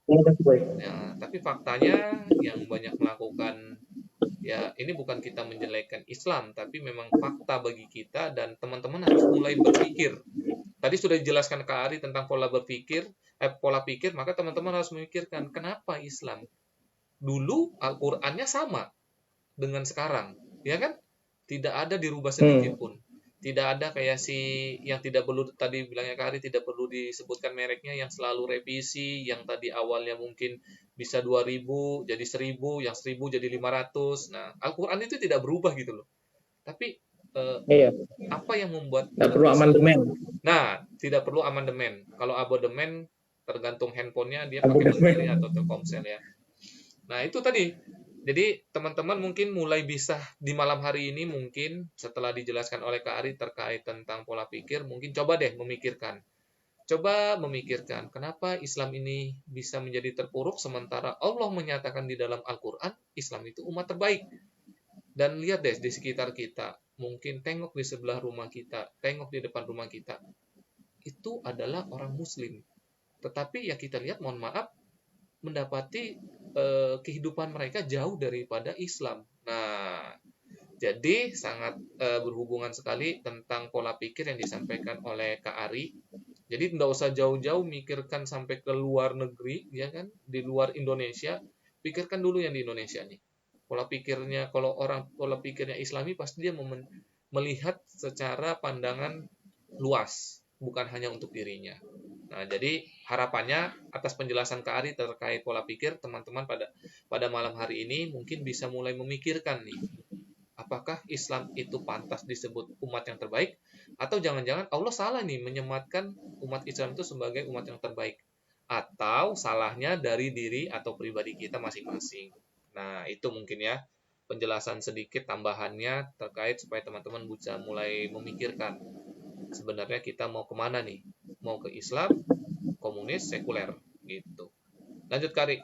Terima kasih, baik. Ya, tapi faktanya yang banyak melakukan ya ini bukan kita menjelekkan Islam, tapi memang fakta bagi kita dan teman-teman harus mulai berpikir. Tadi sudah dijelaskan Kak Ari tentang pola pikir, maka teman-teman harus memikirkan kenapa Islam dulu Al-Qur'annya sama dengan sekarang, ya kan? Tidak ada dirubah sedikit pun. Tidak ada kayak si yang tidak perlu tadi bilangnya Kak Ari tidak perlu disebutkan mereknya yang selalu revisi, yang tadi awalnya mungkin bisa 2000 jadi 1000, yang 1000 jadi 500. Nah, Al-Qur'an itu tidak berubah gitu loh. Tapi Iya. apa yang membuat Nggak umat perlu Islam? amandemen. Nah, tidak perlu amandemen. Kalau abodemen tergantung handphonenya dia pakai Mandiri atau Telkomsel ya. Nah, itu tadi. Jadi, teman-teman mungkin mulai bisa di malam hari ini mungkin setelah dijelaskan oleh Kak Ari terkait tentang pola pikir, mungkin coba deh memikirkan. Coba memikirkan kenapa Islam ini bisa menjadi terpuruk sementara Allah menyatakan di dalam Al-Qur'an Islam itu umat terbaik. Dan lihat deh di sekitar kita, mungkin tengok di sebelah rumah kita, tengok di depan rumah kita, itu adalah orang Muslim. Tetapi ya kita lihat, mohon maaf, mendapati kehidupan mereka jauh daripada Islam. Nah, jadi sangat berhubungan sekali tentang pola pikir yang disampaikan oleh Kak Ari. Jadi tidak usah jauh-jauh mikirkan sampai ke luar negeri, ya kan, di luar Indonesia, pikirkan dulu yang di Indonesia nih. Pola pikirnya, kalau orang pola pikirnya Islami, pasti dia melihat secara pandangan luas, bukan hanya untuk dirinya. Nah, jadi harapannya atas penjelasan Kak Ari terkait pola pikir, teman-teman pada malam hari ini mungkin bisa mulai memikirkan nih, apakah Islam itu pantas disebut umat yang terbaik, atau jangan-jangan Allah salah nih menyematkan umat Islam itu sebagai umat yang terbaik, atau salahnya dari diri atau pribadi kita masing-masing. Nah, itu mungkin ya penjelasan sedikit tambahannya terkait supaya teman-teman bisa mulai memikirkan sebenarnya kita mau kemana nih, mau ke Islam, komunis, sekuler gitu. Lanjut Kari.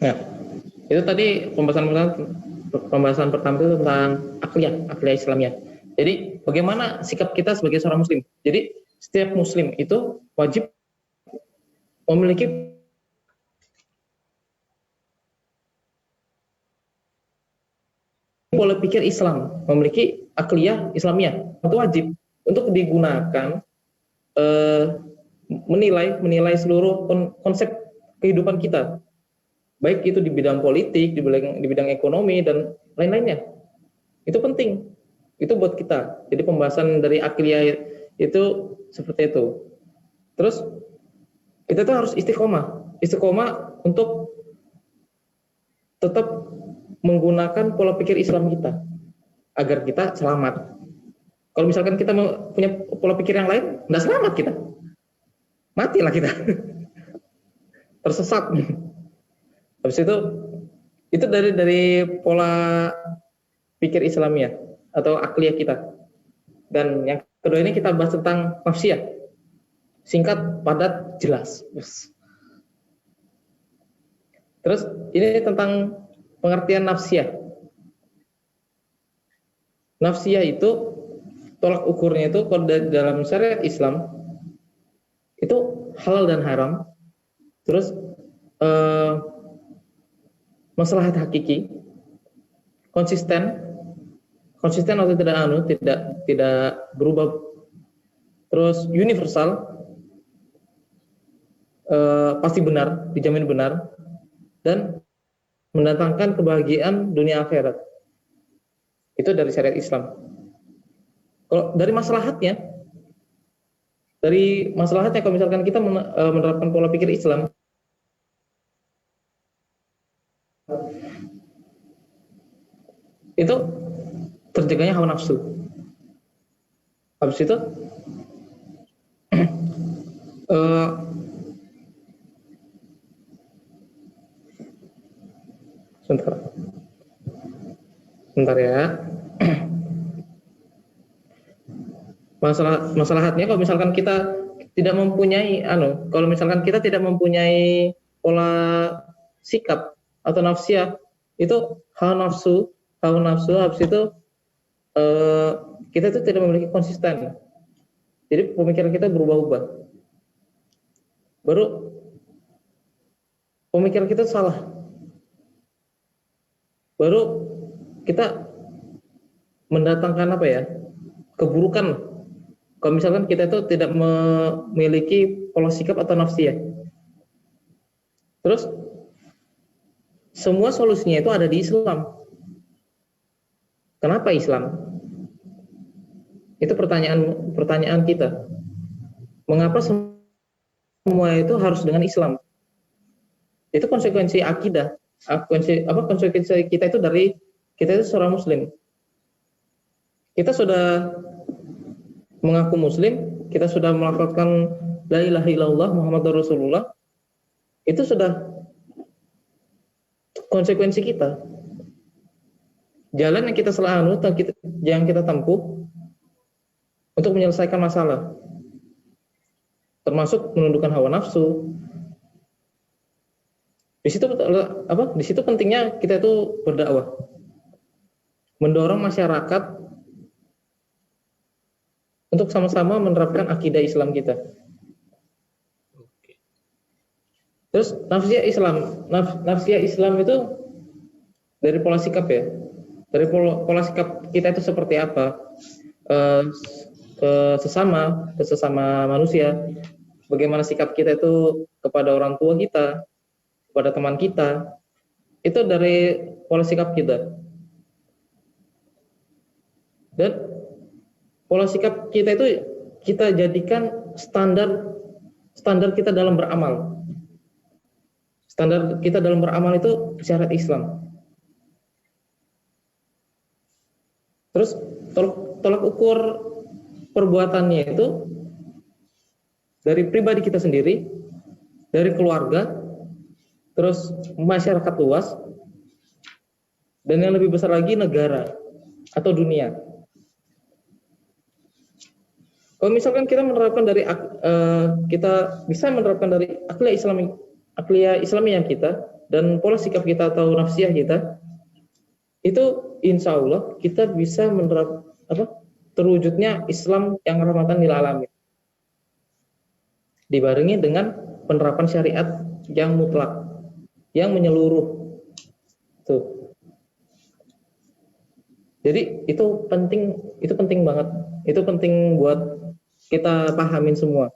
Nah, itu tadi pembahasan pertama itu tentang akhliyah Islamiyah. Jadi bagaimana sikap kita sebagai seorang Muslim? Jadi setiap Muslim itu wajib memiliki pola pikir Islam, memiliki akhliyah Islamiyah. Itu wajib untuk digunakan menilai seluruh konsep kehidupan kita, baik itu di bidang politik, di bidang ekonomi dan lain-lainnya. Itu penting. Itu buat kita. Jadi pembahasan dari akhliyah itu seperti itu. Terus kita tuh harus istiqomah untuk tetap menggunakan pola pikir Islam kita agar kita selamat. Kalau misalkan kita punya pola pikir yang lain, nggak selamat kita, matilah kita, tersesat. Habis itu dari pola pikir Islamiyah atau akliyah kita. Dan yang kedua ini kita bahas tentang nafsiyah, singkat, padat, jelas. Terus ini tentang pengertian nafsiyah. Nafsiyah itu tolak ukurnya itu kalau dalam syariat Islam itu halal dan haram. Terus maslahat hakiki, konsisten atau tidak berubah. Terus universal, pasti benar, dijamin benar, dan mendatangkan kebahagiaan dunia akhirat. Itu dari syariat Islam. Kalau dari maslahatnya kalau misalkan kita menerapkan pola pikir Islam, itu terjaganya hawa nafsu. Habis itu sebentar ya. Maslahatnya kalau misalkan kita tidak mempunyai kalau misalkan kita tidak mempunyai pola sikap atau nafsiyah, itu hawa nafsu habis itu kita itu tidak memiliki konsisten. Jadi pemikiran kita berubah-ubah. Baru pemikiran kita salah. Baru kita mendatangkan keburukan. Kalau misalkan kita itu tidak memiliki pola sikap atau nafsiyah. Terus semua solusinya itu ada di Islam. Kenapa Islam? Itu pertanyaan kita. Mengapa semua itu harus dengan Islam? Itu konsekuensi akidah. Konsekuensi kita itu dari kita itu seorang Muslim. Kita sudah mengaku Muslim, kita sudah melakukan la ilaha illallah Muhammadur Rasulullah. Itu sudah konsekuensi kita. Jalan yang kita yang kita tempuh untuk menyelesaikan masalah, termasuk menundukkan hawa nafsu. Di situ pentingnya kita itu berdakwah, mendorong masyarakat untuk sama-sama menerapkan akidah Islam kita. Terus nafsiyah Islam itu dari pola sikap ya. Dari pola sikap kita itu seperti apa? Sesama manusia. Bagaimana sikap kita itu kepada orang tua kita, kepada teman kita. Itu dari pola sikap kita. Dan pola sikap kita itu kita jadikan standar kita dalam beramal. Standar kita dalam beramal itu syariat Islam. Terus tolak ukur perbuatannya itu dari pribadi kita sendiri, dari keluarga, terus masyarakat luas, dan yang lebih besar lagi negara atau dunia. Kalau misalkan kita menerapkan kita bisa menerapkan dari akliyah Islamiyah kita dan pola sikap kita atau nafsiyah kita, itu insya Allah kita bisa terwujudnya Islam yang rahmatan lil alamin, dibarengi dengan penerapan syariat yang mutlak, yang menyeluruh. Tuh. Jadi itu penting banget. Itu penting buat kita pahamin semua.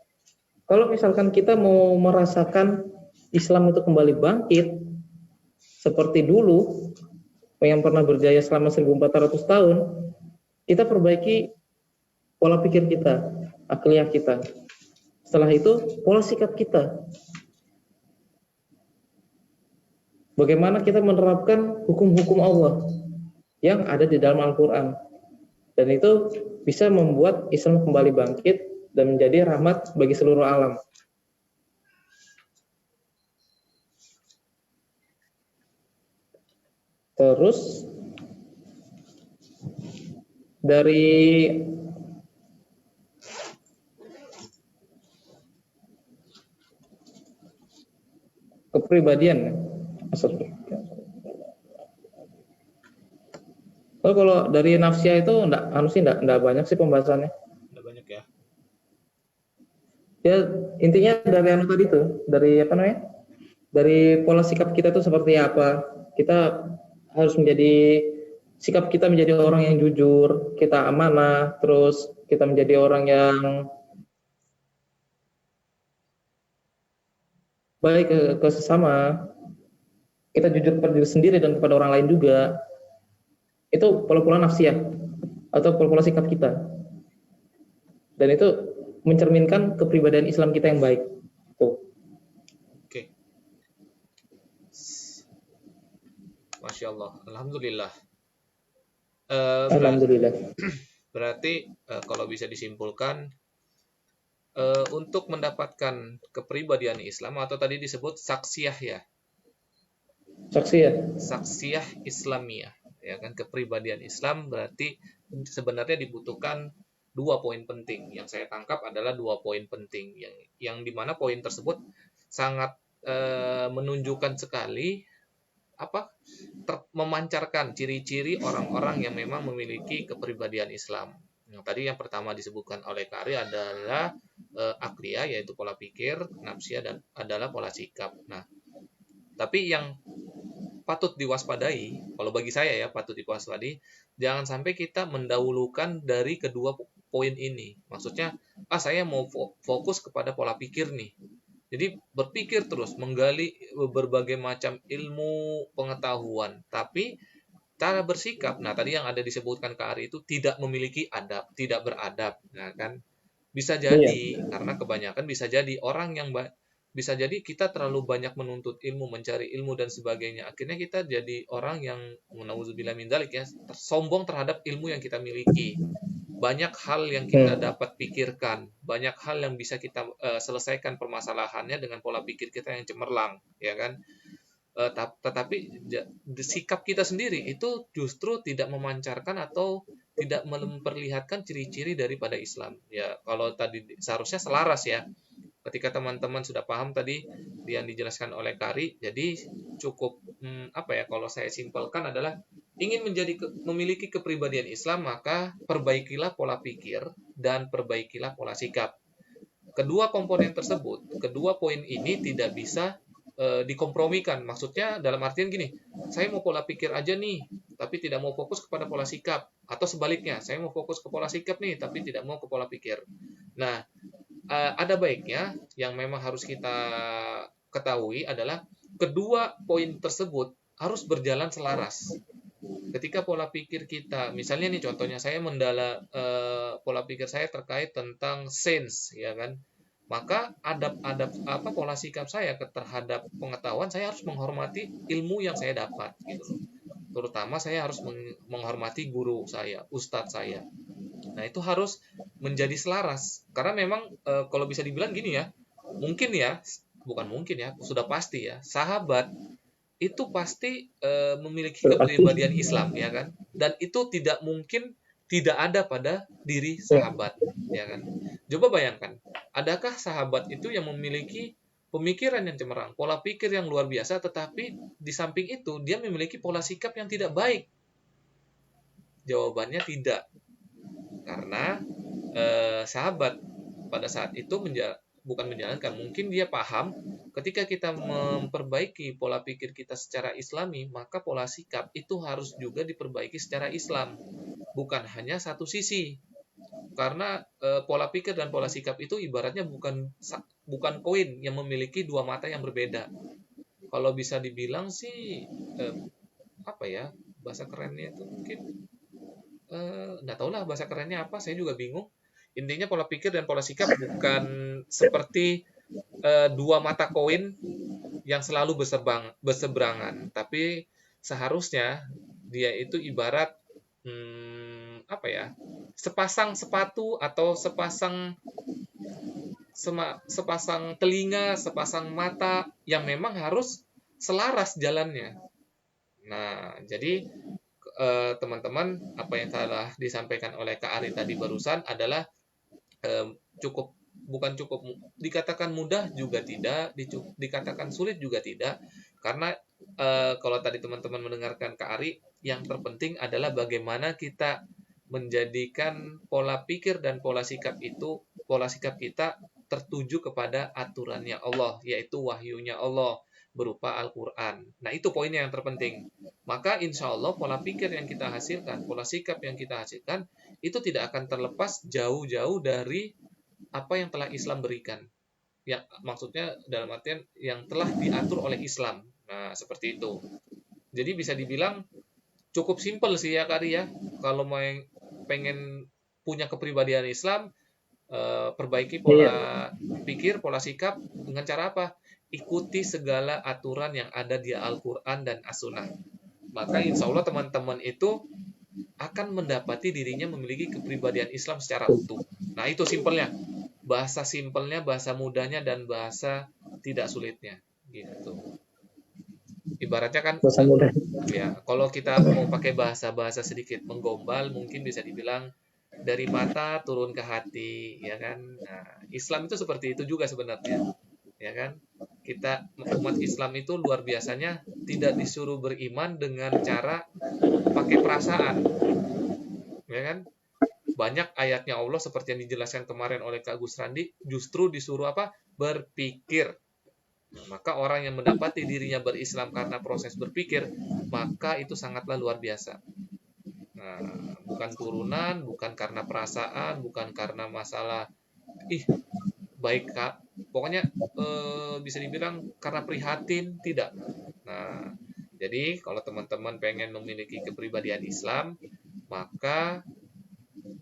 Kalau misalkan kita mau merasakan Islam itu kembali bangkit seperti dulu yang pernah berjaya selama 1400 tahun, kita perbaiki pola pikir kita, akliyah kita. Setelah itu pola sikap kita. bagaimana kita menerapkan hukum-hukum Allah yang ada di dalam Al-Quran. Dan itu bisa membuat Islam kembali bangkit dan menjadi rahmat bagi seluruh alam. Terus dari kepribadian, kalau dari nafsiyah itu enggak banyak sih pembahasannya. Udah banyak ya. Ya intinya dari anu tadi tuh, dari apa namanya? Dari pola sikap kita tuh seperti apa. Kita harus sikap kita menjadi orang yang jujur, kita amanah, terus kita menjadi orang yang baik ke sesama, kita jujur kepada diri sendiri dan kepada orang lain juga. Itu pola-pola nafsiyah atau pola-pola sikap kita. Dan itu mencerminkan kepribadian Islam kita yang baik. Tuh. Oke. Masya Allah. Alhamdulillah. Alhamdulillah. Berarti kalau bisa disimpulkan, untuk mendapatkan kepribadian Islam, atau tadi disebut saksiyah ya, saksiyah Islamiyah, ya kan, kepribadian Islam, berarti sebenarnya dibutuhkan 2 poin penting. Yang saya tangkap adalah 2 poin penting, yang dimana poin tersebut sangat menunjukkan sekali memancarkan ciri-ciri orang-orang yang memang memiliki kepribadian Islam. Yang tadi yang pertama disebutkan oleh Kari adalah akliyah, yaitu pola pikir, nafsiyah dan adalah pola sikap. Nah, tapi yang patut diwaspadai, kalau bagi saya ya patut diwaspadai, jangan sampai kita mendahulukan dari kedua poin ini. Maksudnya, saya mau fokus kepada pola pikir nih. Jadi berpikir terus, menggali berbagai macam ilmu pengetahuan, tapi cara bersikap, nah tadi yang ada disebutkan ke Ari itu tidak memiliki adab, tidak beradab, nah kan bisa jadi karena kebanyakan bisa jadi orang yang bisa jadi kita terlalu banyak menuntut ilmu, mencari ilmu dan sebagainya, akhirnya kita jadi orang yang nauzubillah min dzalik ya, sombong terhadap ilmu yang kita miliki. Banyak hal yang kita dapat pikirkan, banyak hal yang bisa kita selesaikan permasalahannya dengan pola pikir kita yang cemerlang, ya kan? Tetapi sikap kita sendiri itu justru tidak memancarkan atau tidak memperlihatkan ciri-ciri daripada Islam. Ya, kalau tadi seharusnya selaras ya. Ketika teman-teman sudah paham tadi yang dijelaskan oleh Kari, jadi cukup kalau saya simpelkan adalah ingin memiliki kepribadian Islam, maka perbaikilah pola pikir dan perbaikilah pola sikap. Kedua komponen tersebut, kedua poin ini tidak bisa dikompromikan. Maksudnya dalam artian gini, saya mau pola pikir aja nih, tapi tidak mau fokus kepada pola sikap. Atau sebaliknya, saya mau fokus ke pola sikap nih, tapi tidak mau ke pola pikir. Nah, ada baiknya yang memang harus kita ketahui adalah kedua poin tersebut harus berjalan selaras. Ketika pola pikir kita, misalnya nih contohnya saya pola pikir saya terkait tentang sains, ya kan, maka pola sikap saya terhadap pengetahuan, saya harus menghormati ilmu yang saya dapat, gitu. Terutama saya harus menghormati guru saya, ustadz saya. Nah, itu harus menjadi selaras. Karena memang kalau bisa dibilang gini ya, bukan mungkin ya, sudah pasti ya, sahabat itu pasti memiliki kepribadian Islam, ya kan? Dan itu tidak mungkin tidak ada pada diri sahabat, ya kan? Coba bayangkan, adakah sahabat itu yang memiliki pemikiran yang cemerlang, pola pikir yang luar biasa, tetapi di samping itu dia memiliki pola sikap yang tidak baik? Jawabannya tidak. Karena sahabat pada saat itu bukan menjalankan, mungkin dia paham ketika kita memperbaiki pola pikir kita secara Islami, maka pola sikap itu harus juga diperbaiki secara Islam, bukan hanya satu sisi. Karena pola pikir dan pola sikap itu ibaratnya bukan koin yang memiliki dua mata yang berbeda. Kalau bisa dibilang sih bahasa kerennya itu mungkin nggak tahu lah bahasa kerennya apa, saya juga bingung. Intinya pola pikir dan pola sikap bukan seperti dua mata koin yang selalu berseberangan, tapi seharusnya dia itu ibarat apa ya? Sepasang sepatu atau sepasang telinga, sepasang mata yang memang harus selaras jalannya. Nah, jadi teman-teman, apa yang telah disampaikan oleh Kak Ari tadi barusan adalah cukup bukan cukup dikatakan mudah juga tidak, dikatakan sulit juga tidak, karena kalau tadi teman-teman mendengarkan Kak Ari, yang terpenting adalah bagaimana kita menjadikan pola pikir dan pola sikap kita tertuju kepada aturannya Allah, yaitu wahyunya Allah berupa Al-Quran. Nah, itu poinnya yang terpenting. Maka insya Allah pola pikir yang kita hasilkan, pola sikap yang kita hasilkan, itu tidak akan terlepas jauh-jauh dari apa yang telah Islam berikan. Ya, maksudnya dalam artian yang telah diatur oleh Islam. Nah, seperti itu. Jadi bisa dibilang cukup simpel sih ya Kak Ari ya. Kalau mau pengen punya kepribadian Islam, perbaiki pola pikir, pola sikap dengan cara apa? Ikuti segala aturan yang ada di Al-Quran dan As-Sunnah. Maka insya Allah teman-teman itu akan mendapati dirinya memiliki kepribadian Islam secara utuh. Nah, itu simpelnya. Bahasa simpelnya, bahasa mudahnya, dan bahasa tidak sulitnya. Gitu. Ibaratnya kan, Bahasa mudah. ya, kalau kita mau pakai bahasa-bahasa sedikit menggombal, mungkin bisa dibilang dari mata turun ke hati, ya kan? Nah, Islam itu seperti itu juga sebenarnya, ya kan? Kita umat Islam itu luar biasanya tidak disuruh beriman dengan cara pakai perasaan, ya kan? Banyak ayatnya Allah seperti yang dijelaskan kemarin oleh Kak Gus Randi, justru disuruh apa? Berpikir. Maka orang yang mendapati dirinya berislam karena proses berpikir, maka itu sangatlah luar biasa. Nah, bukan turunan, bukan karena perasaan, bukan karena masalah baik Kak. Pokoknya bisa dibilang karena prihatin, tidak. Nah, jadi kalau teman-teman pengen memiliki kepribadian Islam, maka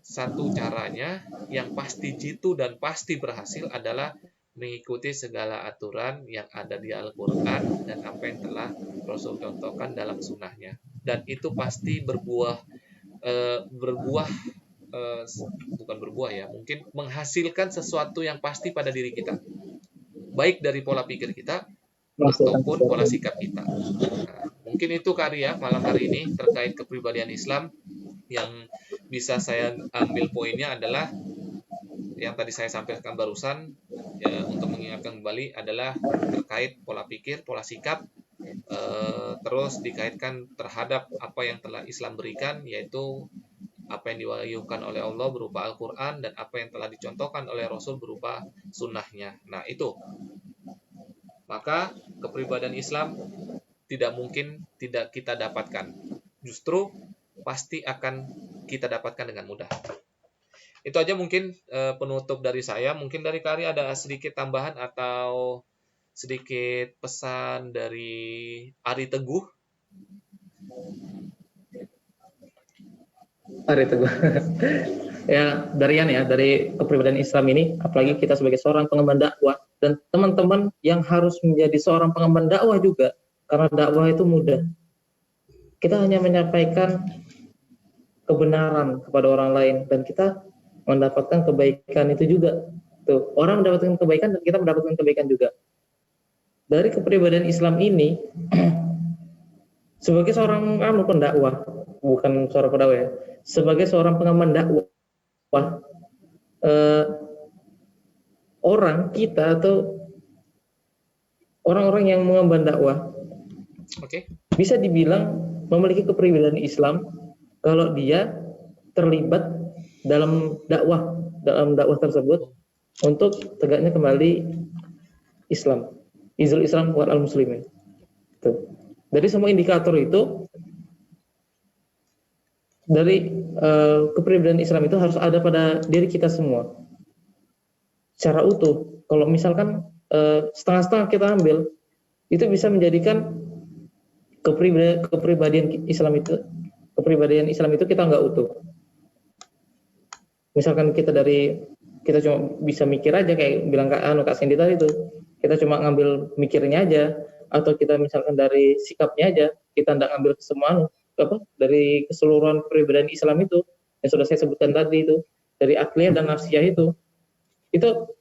satu caranya yang pasti jitu dan pasti berhasil adalah mengikuti segala aturan yang ada di Al-Quran dan apa yang telah Rasul contohkan dalam sunnahnya. Dan itu pasti bukan berbuah ya, mungkin menghasilkan sesuatu yang pasti pada diri kita. Baik dari pola pikir kita, ataupun pola sikap kita. Nah, mungkin itu Kak Ari ya, malam hari ini terkait kepribadian Islam. Yang bisa saya ambil poinnya adalah yang tadi saya sampaikan barusan, ya, untuk mengingatkan kembali adalah terkait pola pikir, pola sikap, terus dikaitkan terhadap apa yang telah Islam berikan, yaitu apa yang diwahyukan oleh Allah berupa Al-Quran dan apa yang telah dicontohkan oleh Rasul berupa sunnahnya. Nah, itu. Maka kepribadian Islam tidak mungkin tidak kita dapatkan. Justru pasti akan kita dapatkan dengan mudah. Itu aja mungkin penutup dari saya. Mungkin dari Kak Ari ada sedikit tambahan atau sedikit pesan dari Ari Teguh. Ari Teguh. Ya, dari kepribadian Islam ini, apalagi kita sebagai seorang pengemban dakwah dan teman-teman yang harus menjadi seorang pengemban dakwah juga, karena dakwah itu mudah. Kita hanya menyampaikan kebenaran kepada orang lain dan kita mendapatkan kebaikan itu juga. Tuh, orang mendapatkan kebaikan dan kita mendapatkan kebaikan juga. Dari kepribadian Islam ini sebagai seorang pendakwah, bukan seorang pendakwah ya, sebagai seorang pengemban dakwah, orang kita atau orang-orang yang mengemban dakwah, bisa dibilang memiliki kepribadian Islam kalau dia terlibat dalam dakwah tersebut untuk tegaknya kembali Islam, izul Islam wal muslimin. Dari semua indikator itu, dari kepribadian Islam itu harus ada pada diri kita semua secara utuh. Kalau misalkan setengah-setengah kita ambil, itu bisa menjadikan kepribadian Islam itu kita nggak utuh. Misalkan kita cuma bisa mikir aja kayak bilang Kak Cindy tadi itu, kita cuma ngambil mikirnya aja, atau kita misalkan dari sikapnya aja, kita tidak ngambil kesemuan dari keseluruhan kepribadian Islam itu yang sudah saya sebutkan tadi itu, dari akliyah dan nafsiyah itu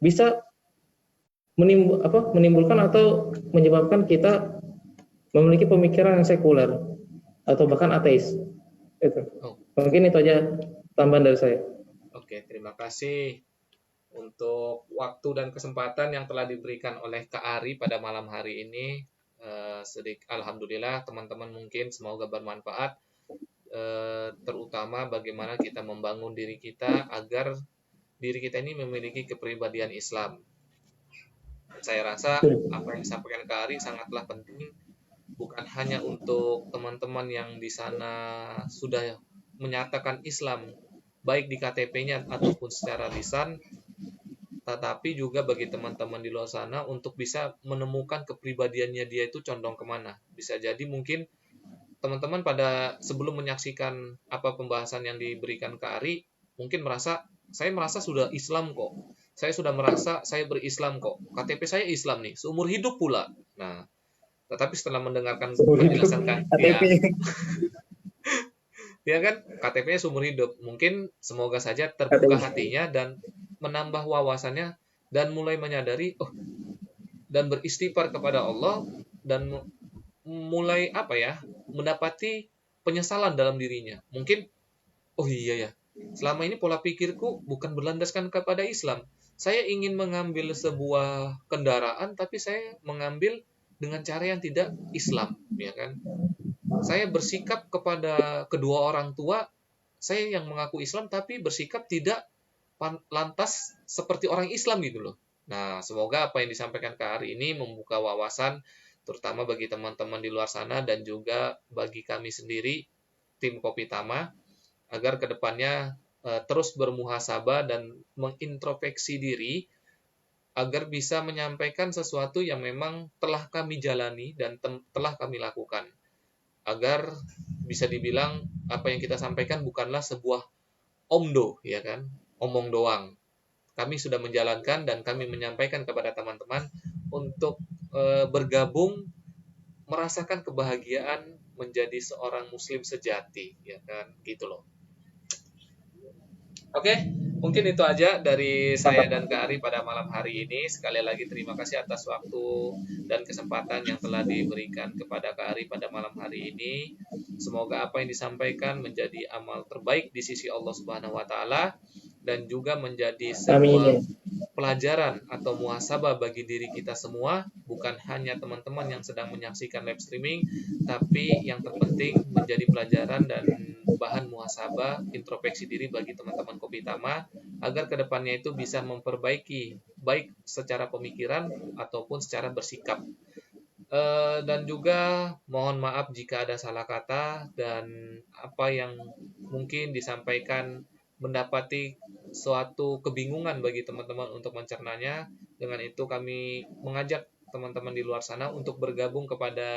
bisa menimbulkan atau menyebabkan kita memiliki pemikiran yang sekuler atau bahkan ateis. Itu. Oh, Mungkin itu aja tambahan dari saya. oke, terima kasih untuk waktu dan kesempatan yang telah diberikan oleh Kak Ari pada malam hari ini. Alhamdulillah teman-teman, mungkin semoga bermanfaat, terutama bagaimana kita membangun diri kita agar diri kita ini memiliki kepribadian Islam. Saya rasa apa yang disampaikan Kak Ari sangatlah penting, bukan hanya untuk teman-teman yang di sana sudah menyatakan Islam, baik di KTP-nya ataupun secara lisan, tetapi juga bagi teman-teman di luar sana untuk bisa menemukan kepribadiannya dia itu condong kemana. Bisa jadi mungkin teman-teman pada sebelum menyaksikan apa pembahasan yang diberikan Kak Ari, mungkin saya merasa sudah Islam kok. Saya sudah merasa saya berislam kok. KTP saya Islam nih, seumur hidup pula. Nah, tetapi setelah mendengarkan penjelasan Kak, KTP. ya kan, KTP-nya seumur hidup. Mungkin semoga saja terbuka hatinya dan menambah wawasannya dan mulai menyadari, dan beristighfar kepada Allah dan mulai mendapati penyesalan dalam dirinya. Mungkin, oh iya ya, selama ini pola pikirku bukan berlandaskan kepada Islam. Saya ingin mengambil sebuah kendaraan, tapi saya mengambil dengan cara yang tidak Islam, ya kan? Saya bersikap kepada kedua orang tua, saya yang mengaku Islam, tapi bersikap tidak lantas seperti orang Islam gitu loh. Nah, semoga apa yang disampaikan Kak Ari ini membuka wawasan, terutama bagi teman-teman di luar sana dan juga bagi kami sendiri, tim Kopi Tama, agar kedepannya terus bermuhasabah dan mengintrospeksi diri agar bisa menyampaikan sesuatu yang memang telah kami jalani dan telah kami lakukan, agar bisa dibilang apa yang kita sampaikan bukanlah sebuah omdo, ya kan, omong doang. Kami sudah menjalankan dan kami menyampaikan kepada teman-teman untuk bergabung, merasakan kebahagiaan menjadi seorang muslim sejati, ya kan, gitu loh. Oke, mungkin itu aja dari saya dan Kak Ari pada malam hari ini. Sekali lagi terima kasih atas waktu dan kesempatan yang telah diberikan kepada Kak Ari pada malam hari ini. Semoga apa yang disampaikan menjadi amal terbaik di sisi Allah Subhanahu wa taala dan juga menjadi sebuah pelajaran atau muhasabah bagi diri kita semua, bukan hanya teman-teman yang sedang menyaksikan live streaming, tapi yang terpenting menjadi pelajaran dan bahan muhasabah, introspeksi diri bagi teman-teman Kopi Tama, agar kedepannya itu bisa memperbaiki, baik secara pemikiran ataupun secara bersikap. Dan juga mohon maaf jika ada salah kata dan apa yang mungkin disampaikan mendapati suatu kebingungan bagi teman-teman untuk mencernanya. Dengan itu kami mengajak teman-teman di luar sana untuk bergabung kepada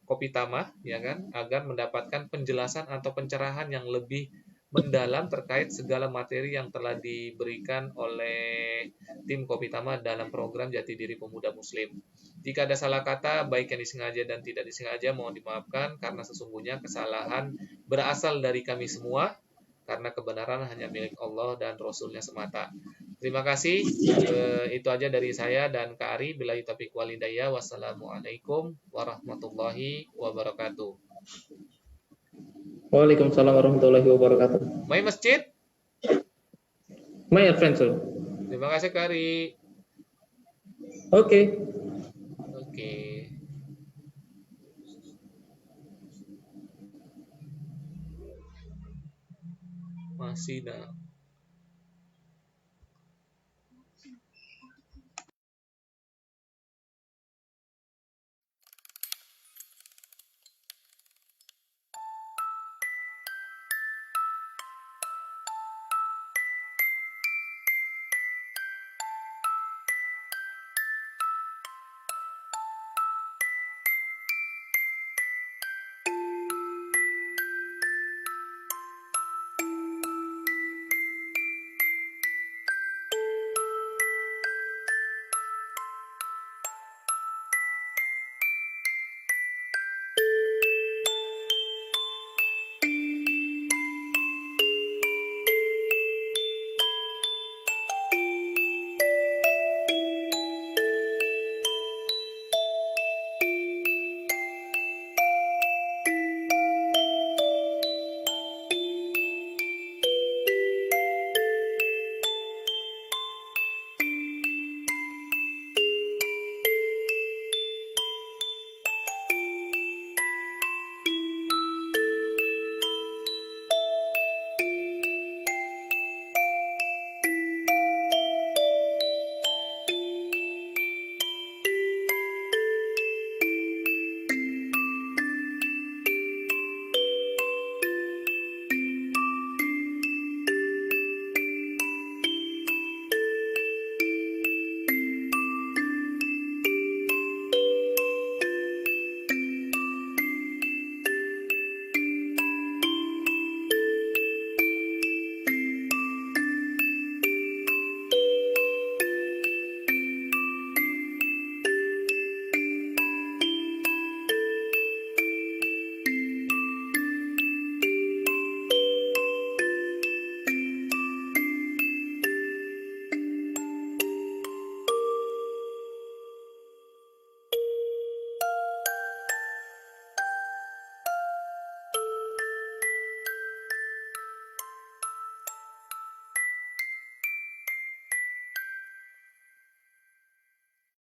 Kopi Tama, ya kan, agar mendapatkan penjelasan atau pencerahan yang lebih mendalam terkait segala materi yang telah diberikan oleh tim Kopi Tama dalam program Jati Diri Pemuda Muslim. Jika ada salah kata, baik yang disengaja dan tidak disengaja, mohon dimaafkan karena sesungguhnya kesalahan berasal dari kami semua, karena kebenaran hanya milik Allah dan Rasul-Nya semata. Terima kasih. Itu aja dari saya dan Kak Ari. Billahi taufiq wal hidayah. Wassalamualaikum warahmatullahi wabarakatuh. Waalaikumsalam warahmatullahi wabarakatuh. Mai masjid? My adventure. Terima kasih Kak Ari. Oke. Masih dah.